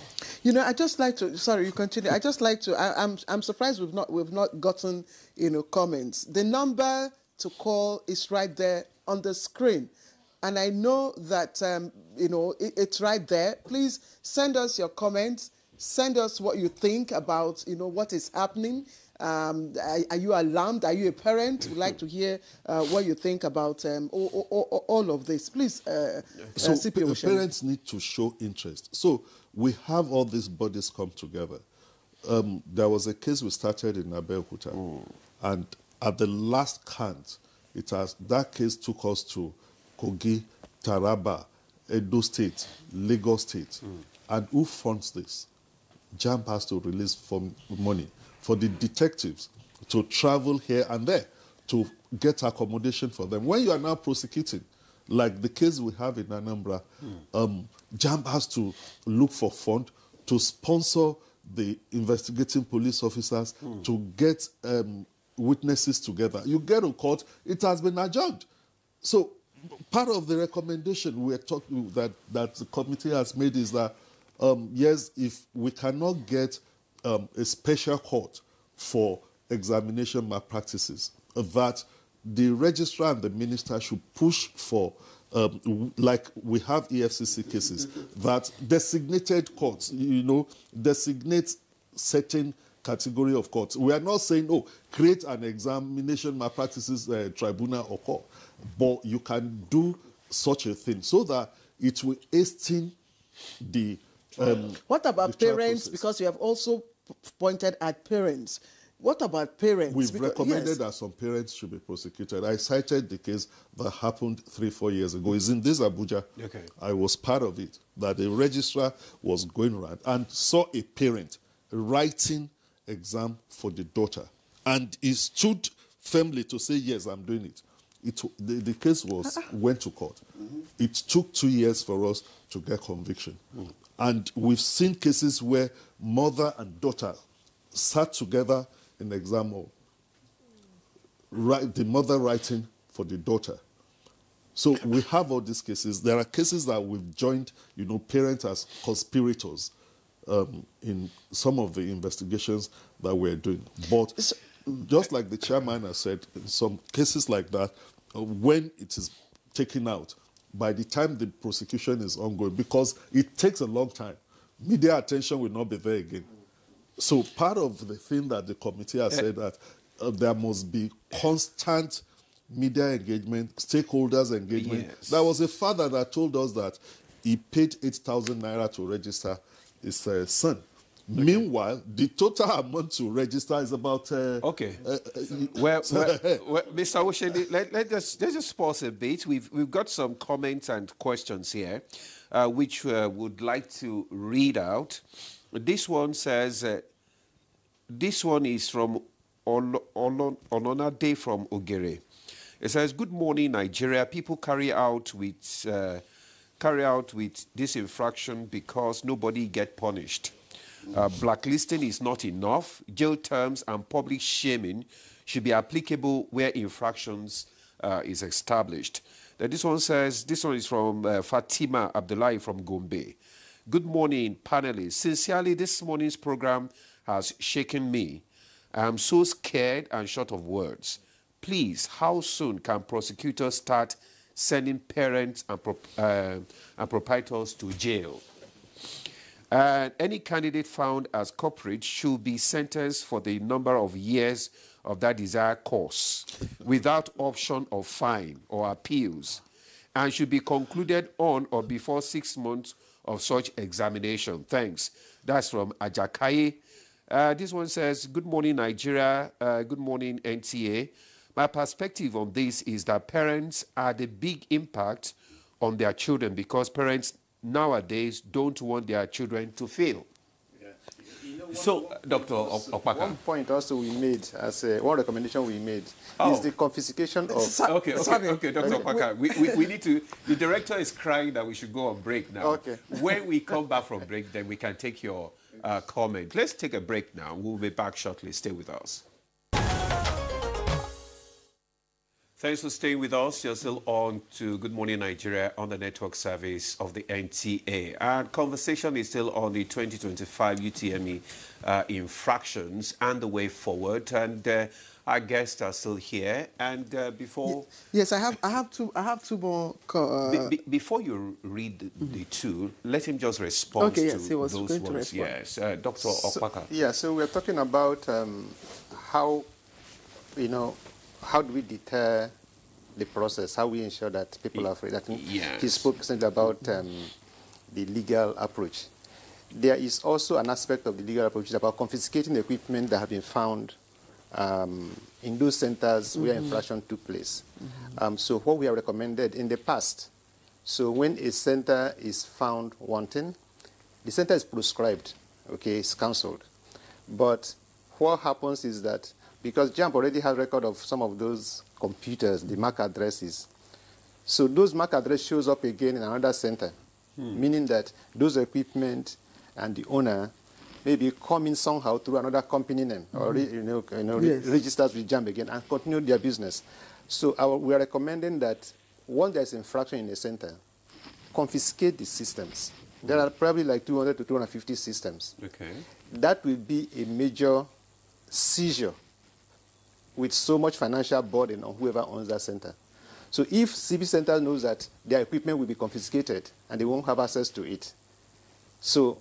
I just like to. Sorry, you continue. I just like to. I'm surprised we've not gotten comments. The number to call is right there on the screen, and I know that it's right there. Please send us your comments. Send us what you think about what is happening. Are you alarmed? Are you a parent? We'd like to hear what you think about all of this. Please, parents need to show interest. So we have all these bodies come together. There was a case we started in Abuja, and at the last count, that case took us to Kogi, Taraba, Edo State, Lagos State. And who funds this? JAMB has to release money for the detectives to travel here and there to get accommodation for them. When you are now prosecuting, like the case we have in Anambra, JAMB has to look for fund to sponsor the investigating police officers to get witnesses together. You get to court, it has been adjourned. So part of the recommendation we are talking that the committee has made is that yes, if we cannot get a special court for examination malpractices, that the registrar and the minister should push for, like we have EFCC cases, that designated courts, designate certain category of courts. We are not saying, create an examination malpractices tribunal or court, but you can do such a thing so that it will hasten the what about parents? Because you have also pointed at parents. What about parents? We've recommended that some parents should be prosecuted. I cited the case that happened 3-4 years ago. It's in this Abuja. Okay. I was part of it. That the registrar was going around and saw a parent writing exam for the daughter. And he stood firmly to say, yes, I'm doing it. The case went to court. It took 2 years for us to get conviction. And we've seen cases where mother and daughter sat together in exam hall, the mother writing for the daughter. So we have all these cases. There are cases that we've joined, parents as conspirators in some of the investigations that we're doing. But just like the chairman has said, in some cases like that, when it is taken out, by the time the prosecution is ongoing, because it takes a long time, media attention will not be there again. So part of the thing that the committee has said that there must be constant media engagement, stakeholders engagement. Yes. There was a father that told us that he paid 8,000 naira to register his son. Okay. Meanwhile, the total amount to register is about... Well, Mr. Oshedi, let's just pause a bit. We've got some comments and questions here, which would like to read out. This one says, this one is from Olonade from Ogere. It says, good morning, Nigeria. People carry out with this infraction because nobody get punished. Blacklisting is not enough. Jail terms and public shaming should be applicable where infractions is established. This one says, this one is from Fatima Abdullahi from Gombe. Good morning, panelists. Sincerely, this morning's program has shaken me. I am so scared and short of words. Please, how soon can prosecutors start sending parents and proprietors to jail? Any candidate found as culprit should be sentenced for the number of years of that desired course without option of fine or appeals, and should be concluded on or before 6 months of such examination. Thanks. That's from Ajakaye. This one says, good morning, Nigeria. Good morning, NTA. My perspective on this is that parents are the big impact on their children because parents nowadays don't want their children to fail. Yeah. So, Dr. Okpaka. One point also we made, as one recommendation we made, is the confiscation of... Okay, Dr. Okpaka, we need to... The director is crying that we should go on break now. Okay. When we come back from break, then we can take your comment. Let's take a break now. We'll be back shortly. Stay with us. Thanks for staying with us. You're still on to Good Morning Nigeria on the network service of the NTA. And conversation is still on the 2025 UTME infractions and the way forward. And our guests are still here. And before... Yes, I have two more... before you read the two, let him just respond to those ones. Yes, Dr. Okpaka. Yeah, so we're talking about how, how do we deter the process, how we ensure that people are afraid. I think he spoke recently about the legal approach. There is also an aspect of the legal approach about confiscating equipment that have been found in those centers where infraction took place. So what we have recommended in the past, so when a center is found wanting, the center is proscribed, okay, it's cancelled. But what happens is that because JAMB already has record of some of those computers, the MAC addresses, so those MAC address shows up again in another center, meaning that those equipment and the owner maybe come in somehow through another company name or registers with JAMB again and continue their business. So we are recommending that once there's infraction in a center, confiscate the systems. There are probably like 200 to 250 systems. Okay. That will be a major seizure with so much financial burden on whoever owns that center. So if CB Center knows that their equipment will be confiscated and they won't have access to it, so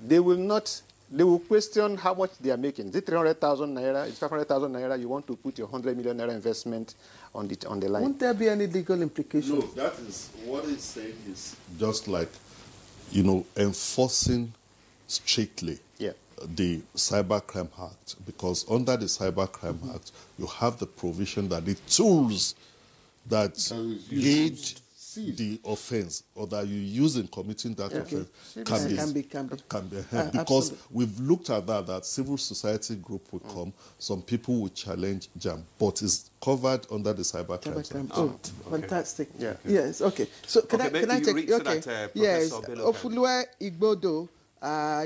they will question how much they are making. Is it 300,000 naira? Is it 500,000 naira? You want to put your 100 million naira investment on the line. Won't there be any legal implications? No, that is what it's saying is just like, enforcing strictly the Cybercrime Act, because under the Cybercrime Act, you have the provision that the tools that gauge the offense or that you use in committing that offense can be because absolutely. we've looked at that civil society group will come, some people will challenge JAMB, but it's covered under the Cybercrime Act. Oh, fantastic. Yeah. Yes, okay. So can I take... Okay. Yes, Ofulue Igbodo,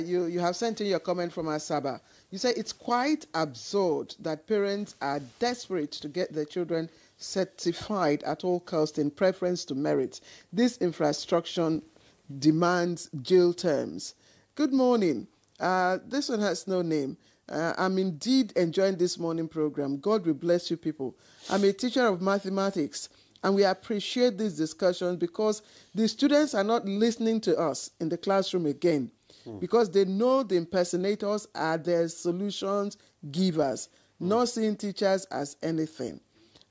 you have sent in your comment from Asaba. You say it's quite absurd that parents are desperate to get their children certified at all costs in preference to merit. This infrastructure demands jail terms. Good morning. This one has no name. I'm indeed enjoying this morning program. God will bless you people. I'm a teacher of mathematics, and we appreciate these discussions because the students are not listening to us in the classroom again because they know the impersonators are their solutions givers. not seeing teachers as anything.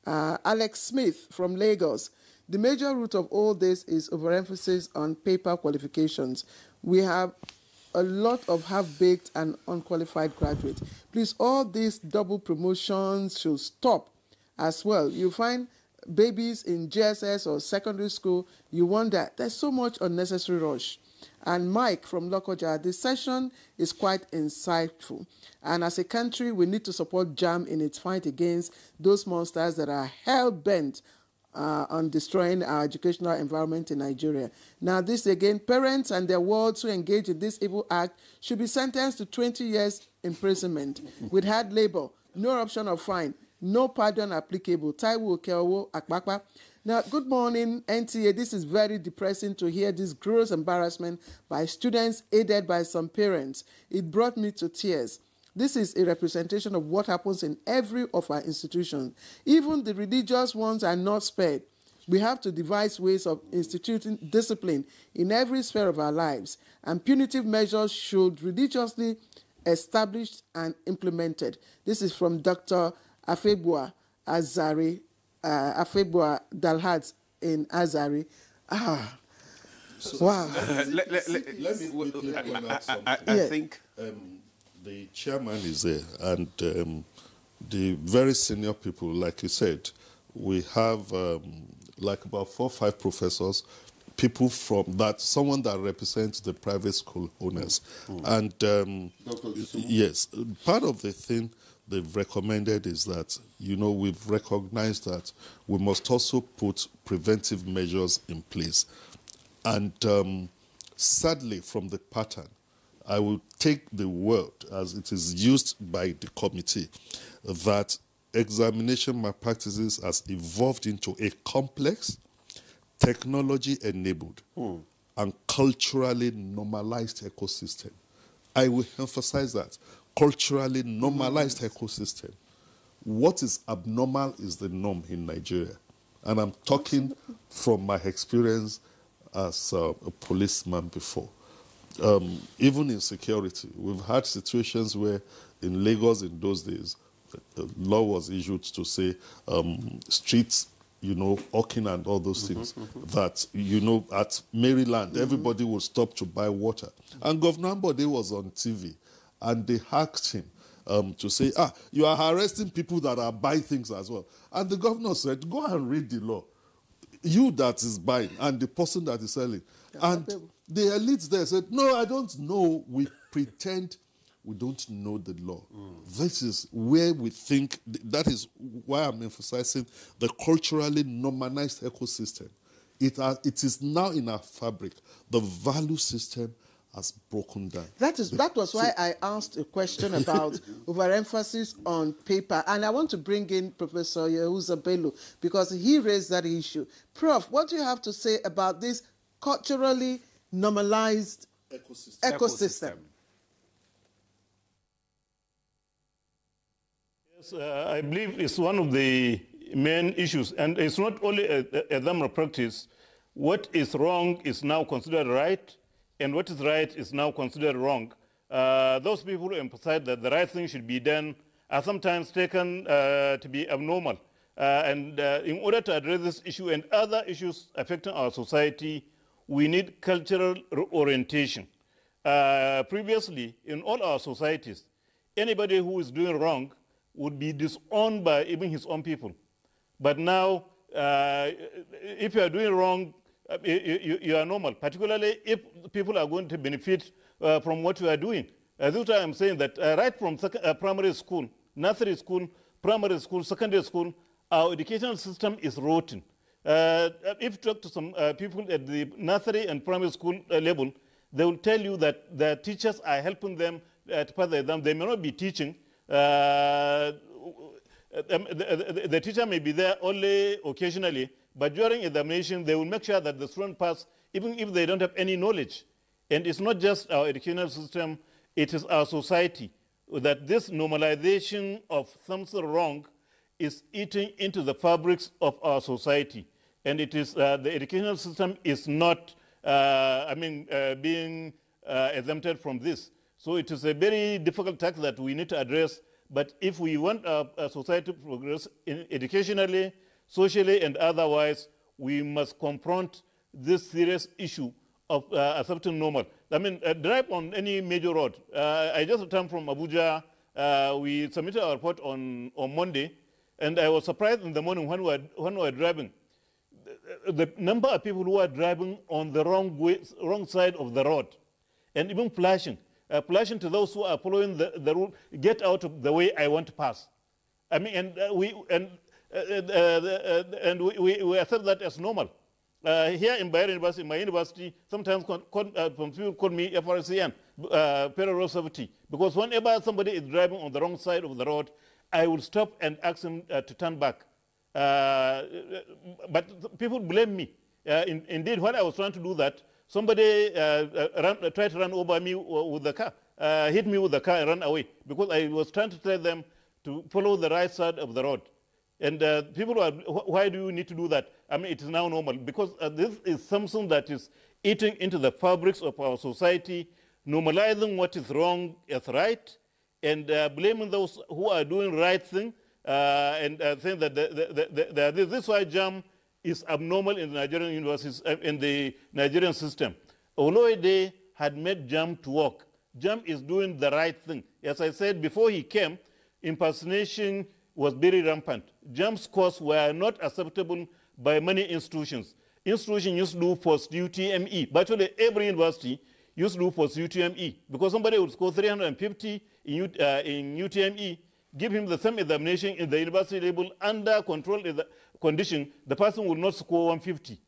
Alex Smith from Lagos. The major root of all this is overemphasis on paper qualifications. We have a lot of half-baked and unqualified graduates. Please, all these double promotions should stop as well. You find babies in JSS or secondary school, you wonder, there's so much unnecessary rush. And Mike from Lokoja, this session is quite insightful. And as a country, we need to support JAM in its fight against those monsters that are hell-bent on destroying our educational environment in Nigeria. Now, this again, parents and their wards who engage in this evil act should be sentenced to 20 years imprisonment with hard labor, no option of fine, no pardon applicable. Taiwo Keowo Akpakpa. Now, good morning, NTA. This is very depressing to hear this gross embarrassment by students aided by some parents. It brought me to tears. This is a representation of what happens in every of our institutions. Even the religious ones are not spared. We have to devise ways of instituting discipline in every sphere of our lives, and punitive measures should religiously established and implemented. This is from Dr. Afebua Azari, Afebua Dalhad in Azari. Wow. Let me quickly point out something. I think the chairman is there, and the very senior people, like you said, we have like about 4 or 5 professors, people from that, someone that represents the private school owners. And yes, part of the thing they've recommended is that, you know, we've recognized that we must also put preventive measures in place. And sadly, from the pattern, I will take the word as it is used by the committee that examination malpractices has evolved into a complex, technology-enabled, and culturally normalized ecosystem. I will emphasize that. Culturally normalized ecosystem. What is abnormal is the norm in Nigeria. And I'm talking from my experience as a policeman before. Even in security, we've had situations where in Lagos in those days, the law was issued to say streets, you know, hawking and all those things, that, you know, at Maryland, everybody would stop to buy water. And Governor Ambode was on TV, and they asked him to say, you are arresting people that are buying things as well. And the governor said, go and read the law. You that is buying and the person that is selling. And the elites there said, no, I don't know. We pretend we don't know the law. This is where we think, that is why I'm emphasizing the culturally normalized ecosystem. It is now in our fabric. The value system has broken down. That was why I asked a question about overemphasis on paper. And I want to bring in Professor Yehuza Bello because he raised that issue. Prof, what do you have to say about this culturally normalized ecosystem? Yes, I believe it's one of the main issues. And it's not only a Dhamma practice. What is wrong is now considered right, and what is right is now considered wrong. Those people who emphasize that the right thing should be done are sometimes taken to be abnormal. And in order to address this issue and other issues affecting our society, we need cultural orientation. Previously, in all our societies, anybody who is doing wrong would be disowned by even his own people. But now, if you are doing wrong, you are normal, particularly if people are going to benefit from what you are doing. This is why I'm saying that right from primary school, nursery school, primary school, secondary school, our educational system is rotten. If you talk to some people at the nursery and primary school level, they will tell you that the teachers are helping them to pass the exam. They may not be teaching. The teacher may be there only occasionally, but during examination, they will make sure that the student pass, even if they don't have any knowledge. And it's not just our educational system, it is our society, that this normalization of something wrong is eating into the fabrics of our society. And it is, the educational system is not, being exempted from this. So it is a very difficult task that we need to address, But if we want a society to progress educationally, socially, and otherwise, we must confront this serious issue of accepting normal. I mean, drive on any major road. I just returned from Abuja. We submitted our report on Monday, and I was surprised in the morning when we were driving. The number of people who are driving on the wrong side of the road, and even flashing to those who are following the rule, get out of the way, I want to pass. I mean, and we accept that as normal. Here in Bayero University, my university, sometimes people call me FRCN, Road Safety, because whenever somebody is driving on the wrong side of the road, I will stop and ask him to turn back. But people blame me. Indeed, when I was trying to do that, somebody tried to run over me with the car, hit me with the car and ran away, because I was trying to tell them to follow the right side of the road. And people are, why do you need to do that? I mean, it is now normal, because this is something that is eating into the fabrics of our society, normalizing what is wrong as right, and blaming those who are doing right thing, and saying that this is why JAM is abnormal in the Nigerian universities, in the Nigerian system. Although they had made JAM to work, JAM is doing the right thing. As I said, before he came, impersonation was very rampant. JAM scores were not acceptable by many institutions. Institutions used to do post UTME. Virtually every university used to do post UTME, because somebody would score 350 in UTME, give him the same examination in the university level under control condition, the person will not score 150.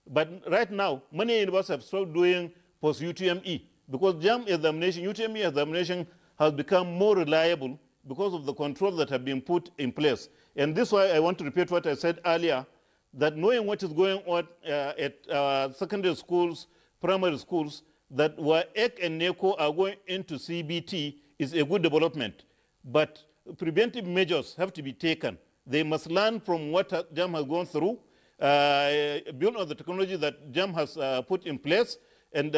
But right now, many universities have started doing post UTME, because JAM examination, UTME examination has become more reliable because of the controls that have been put in place. And this is why I want to repeat what I said earlier, that knowing what is going on at secondary schools, primary schools, that WAEC and NECO are going into CBT is a good development. But preventive measures have to be taken. They must learn from what JAM has gone through, build on the technology that JAM has put in place, and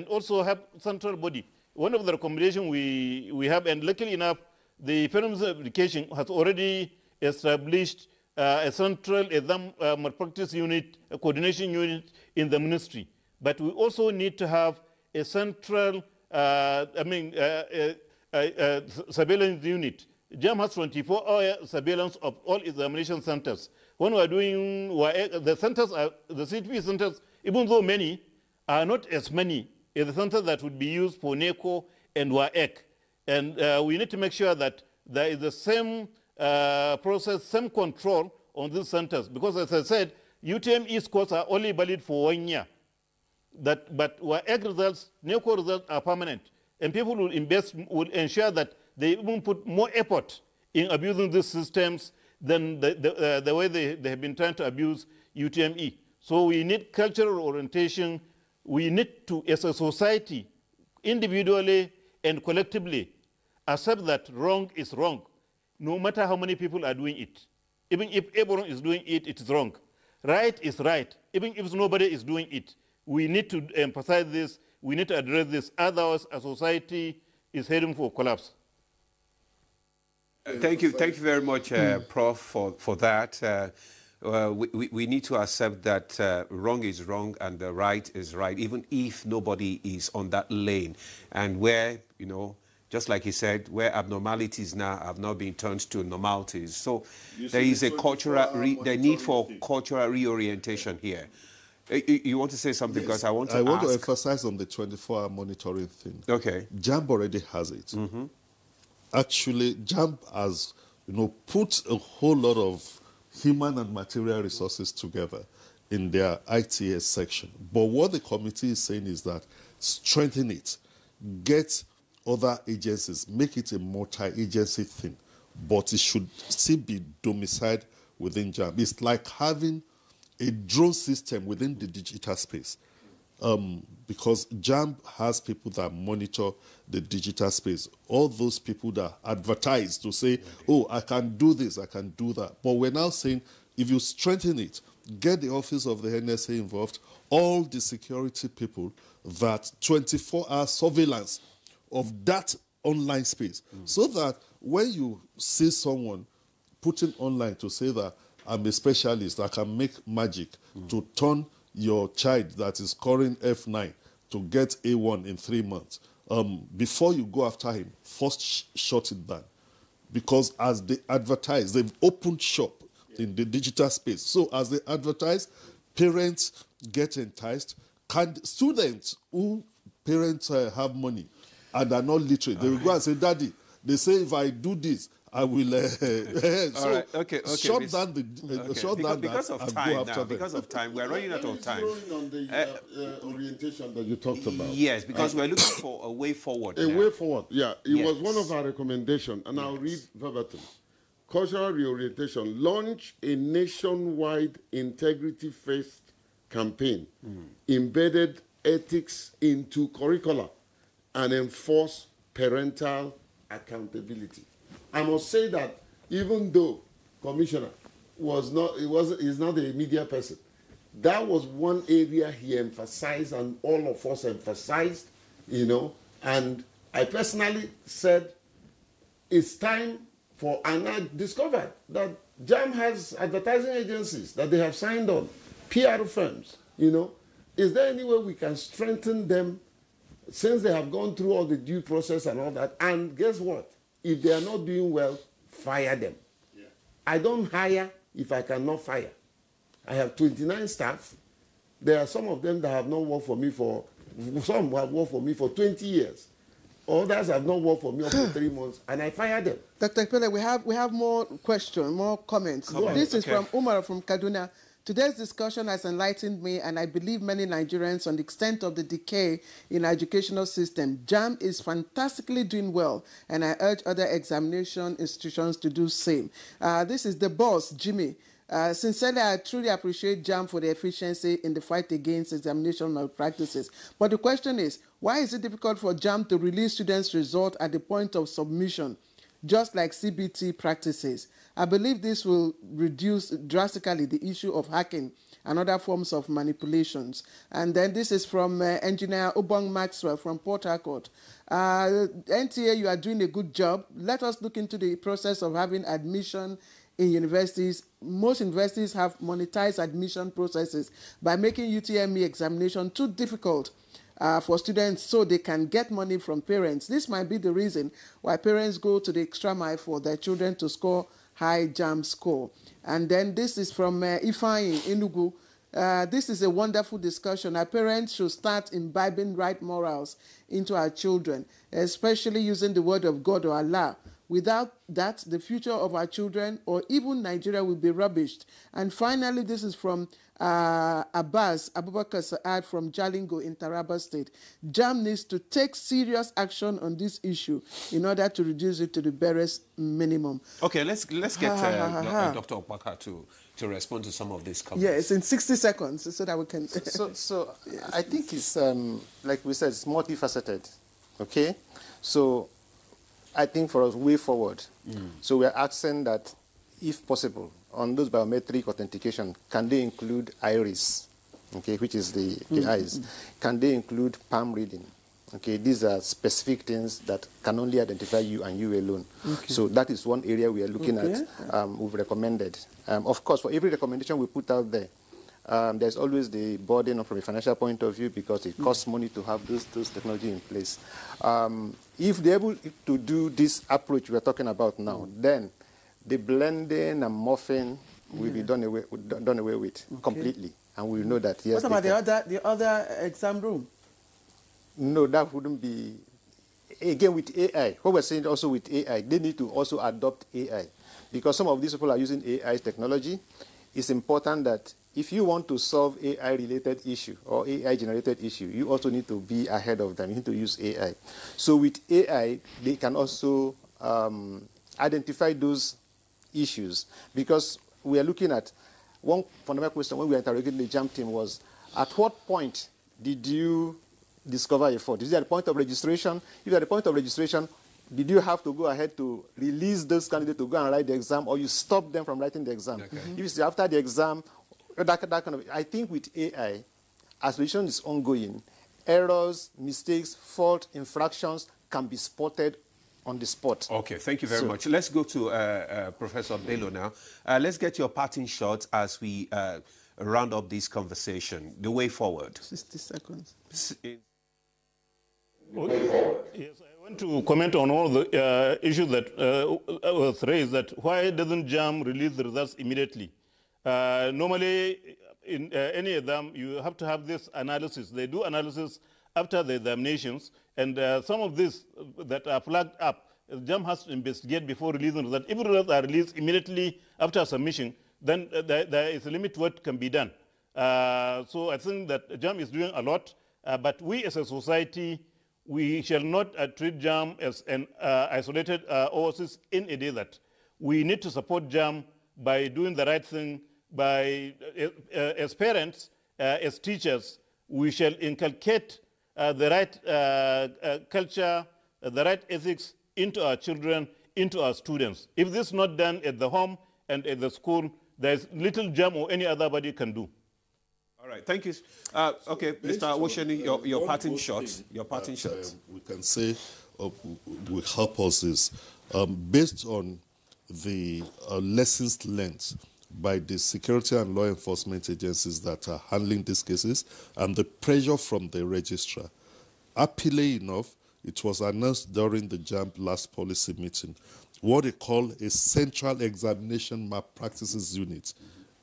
also have central body. One of the recommendations we have, and luckily enough, the Federal Ministry of Education has already established a central exam malpractice unit, a coordination unit in the ministry. But we also need to have a central, surveillance unit. JAM has 24-hour surveillance of all examination centers. When we are doing the centers, the CTP centers, even though many, are not as many as the centers that would be used for NECO and WAEC. And we need to make sure that there is the same process, same control on these centers. Because as I said, UTME scores are only valid for 1 year. But WAEC results, NECO results are permanent. And people will ensure that they even put more effort in abusing these systems than the way they have been trying to abuse UTME. So we need cultural orientation. We need to, as a society, individually and collectively, accept that wrong is wrong, no matter how many people are doing it. Even if everyone is doing it, it is wrong. Right is right, even if nobody is doing it. We need to emphasize this. We need to address this. Otherwise, a society is heading for collapse. Thank you very much, Prof, for that. We need to accept that wrong is wrong and the right is right, even if nobody is on that lane. And where, you know, just like he said, where abnormalities now have not been turned to normalities. So there is a the need for cultural reorientation here. You want to say something? Yes. Because I want to emphasize on the 24-hour monitoring thing. Okay. JAMB already has it. Mm-hmm. Actually, JAMB has, put a whole lot of human and material resources together in their ITS section. But what the committee is saying is that strengthen it, get other agencies, make it a multi-agency thing, but it should still be domiciled within JAMB. It's like having a drone system within the digital space, because JAMB has people that monitor the digital space, all those people that advertise to say, oh, I can do this, I can do that. But we're now saying, if you strengthen it, get the office of the NSA involved, all the security people, that 24-hour surveillance of that online space, so that when you see someone putting online to say that I'm a specialist, I can make magic to turn your child that is scoring F9 to get A1 in 3 months, before you go after him, first shut it down. Because as they advertise, they've opened shop in the digital space. So as they advertise, parents get enticed. Students who parents have money and are not literate, they will go and say, Daddy, they say if I do this, I will. All right. Okay. Shut down the. Shut down because that of and time go after now. them. Because of time, we're running out of time. On the orientation that you talked about. Yes, because we're looking for a way forward. A now. way forward, yeah. It Yes. was one of our recommendations, and I'll read verbatim. Cultural reorientation, launch a nationwide integrity-first campaign, embedded ethics into curricula, and enforce parental accountability. I must say that even though Commissioner is not a media person, that was one area he emphasized and all of us emphasized, and I personally said it's time for, and I discovered that JAM has advertising agencies that they have signed on, PR firms, Is there any way we can strengthen them since they have gone through all the due process and all that? And guess what? If they are not doing well, fire them. Yeah. I don't hire if I cannot fire. I have 29 staff. There are some of them that have not worked for me some have worked for me for 20 years. Others have not worked for me up to 3 months, and I fire them. Dr. Pele, we have more questions, more comments. This is from Umar from Kaduna. Today's discussion has enlightened me, and I believe many Nigerians, on the extent of the decay in our educational system. JAM is fantastically doing well, and I urge other examination institutions to do the same. This is the boss, Jimmy. Sincerely, I truly appreciate JAM for the efficiency in the fight against examination malpractices. But the question is, why is it difficult for JAM to release students' results at the point of submission, just like CBT practices? I believe this will reduce drastically the issue of hacking and other forms of manipulations. And then this is from Engineer Obong Maxwell from Port Harcourt. NTA, you are doing a good job. Let us look into the process of having admission in universities. Most universities have monetized admission processes by making UTME examination too difficult for students so they can get money from parents. This might be the reason why parents go to the extra mile for their children to score high JAM score. And then this is from Ifeanyi Enugu. This is a wonderful discussion. Our parents should start imbibing right morals into our children, especially using the word of God or Allah. Without that, the future of our children or even Nigeria will be rubbished. And finally, this is from Abbas Abubakar Saad from Jalingo in Taraba State. JAM needs to take serious action on this issue in order to reduce it to the barest minimum. Okay, let's get Dr. Okpaka to respond to some of these comments. Yes, in 60 seconds so that we can... So yes. I think it's, like we said, it's multifaceted, okay? So I think for us, way forward. So we're asking that, if possible, on those biometric authentication, can they include iris, okay, which is the eyes? Can they include palm reading? Okay, these are specific things that can only identify you and you alone. Okay. So that is one area we are looking at, we've recommended. Of course, for every recommendation we put out there, there's always the burden from a financial point of view because it costs money to have those technology in place. If they're able to do this approach we're talking about now, then the blending and morphing will be done away with completely, and we know that. Yes. What about the other exam room? No, that wouldn't be. Again, with AI, what we're saying also with AI, they need to also adopt AI, because some of these people are using AI technology. It's important that if you want to solve AI-related issue or AI-generated issue, you also need to be ahead of them. You need to use AI. So with AI, they can also identify those issues, because we are looking at one fundamental question when we were interrogating the JAM team was, at what point did you discover a fault? Is it at the point of registration? If at the point of registration, did you have to go ahead to release those candidates to go and write the exam, or you stop them from writing the exam? Okay. If it's after the exam, that kind of, I think with AI, as registration is ongoing, errors, mistakes, fault, infractions can be spotted on the spot. Okay, thank you very much. Let's go to Professor Bello now. Let's get your parting shot as we round up this conversation. The way forward. 60 seconds. Yes, I want to comment on all the issues that was raised, that why doesn't JAM release the results immediately? Normally, in any exam, you have to have this analysis. They do analysis after the examinations, and some of this that are flagged up, JAM has to investigate before releasing results. If results are released immediately after submission, then there is a limit to what can be done. So I think that JAM is doing a lot, but we as a society, we shall not treat JAM as an isolated oasis in a desert. We need to support JAM by doing the right thing, by, as parents, as teachers, we shall inculcate the right culture, the right ethics into our children, into our students. If this is not done at the home and at the school, there's little JAM or any other body can do. All right, thank you. Okay, Mr. Wosheni, your parting shot. Your parting shot. We can say will help us is based on the lessons learned by the security and law enforcement agencies that are handling these cases and the pressure from the registrar. Aptly enough, it was announced during the JAM last policy meeting what they call a central examination malpractices unit,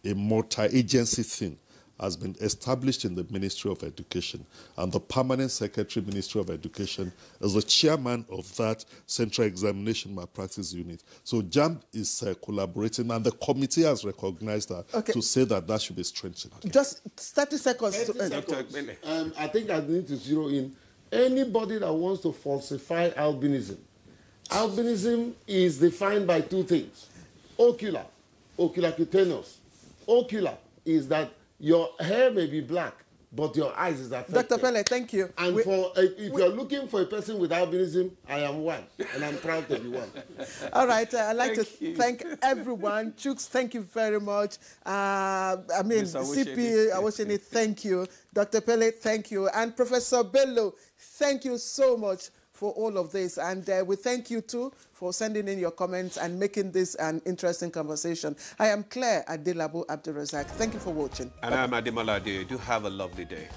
a multi-agency thing, has been established in the Ministry of Education, and the permanent secretary, Ministry of Education, is the chairman of that Central Examination Malpractice Unit. So JAM is collaborating, and the committee has recognized that to say that that should be strengthened. Just 30 seconds. 30 seconds. I think I need to zero in. Anybody that wants to falsify albinism, albinism is defined by two things: ocular, oculocutaneous. Ocular is that your hair may be black, but your eyes is affected. Dr. Pele, thank you. And if you're looking for a person with albinism, I am one, and I'm proud to be one. All right, I'd like to thank everyone. Chooks, thank you very much. CP Awosheni, thank you. Dr. Pele, thank you. And Professor Bello, thank you so much for all of this. And we thank you too for sending in your comments and making this an interesting conversation. I am Claire Adelabu Abdulrazak. Thank you for watching. And I'm Ademola Ade. Do have a lovely day.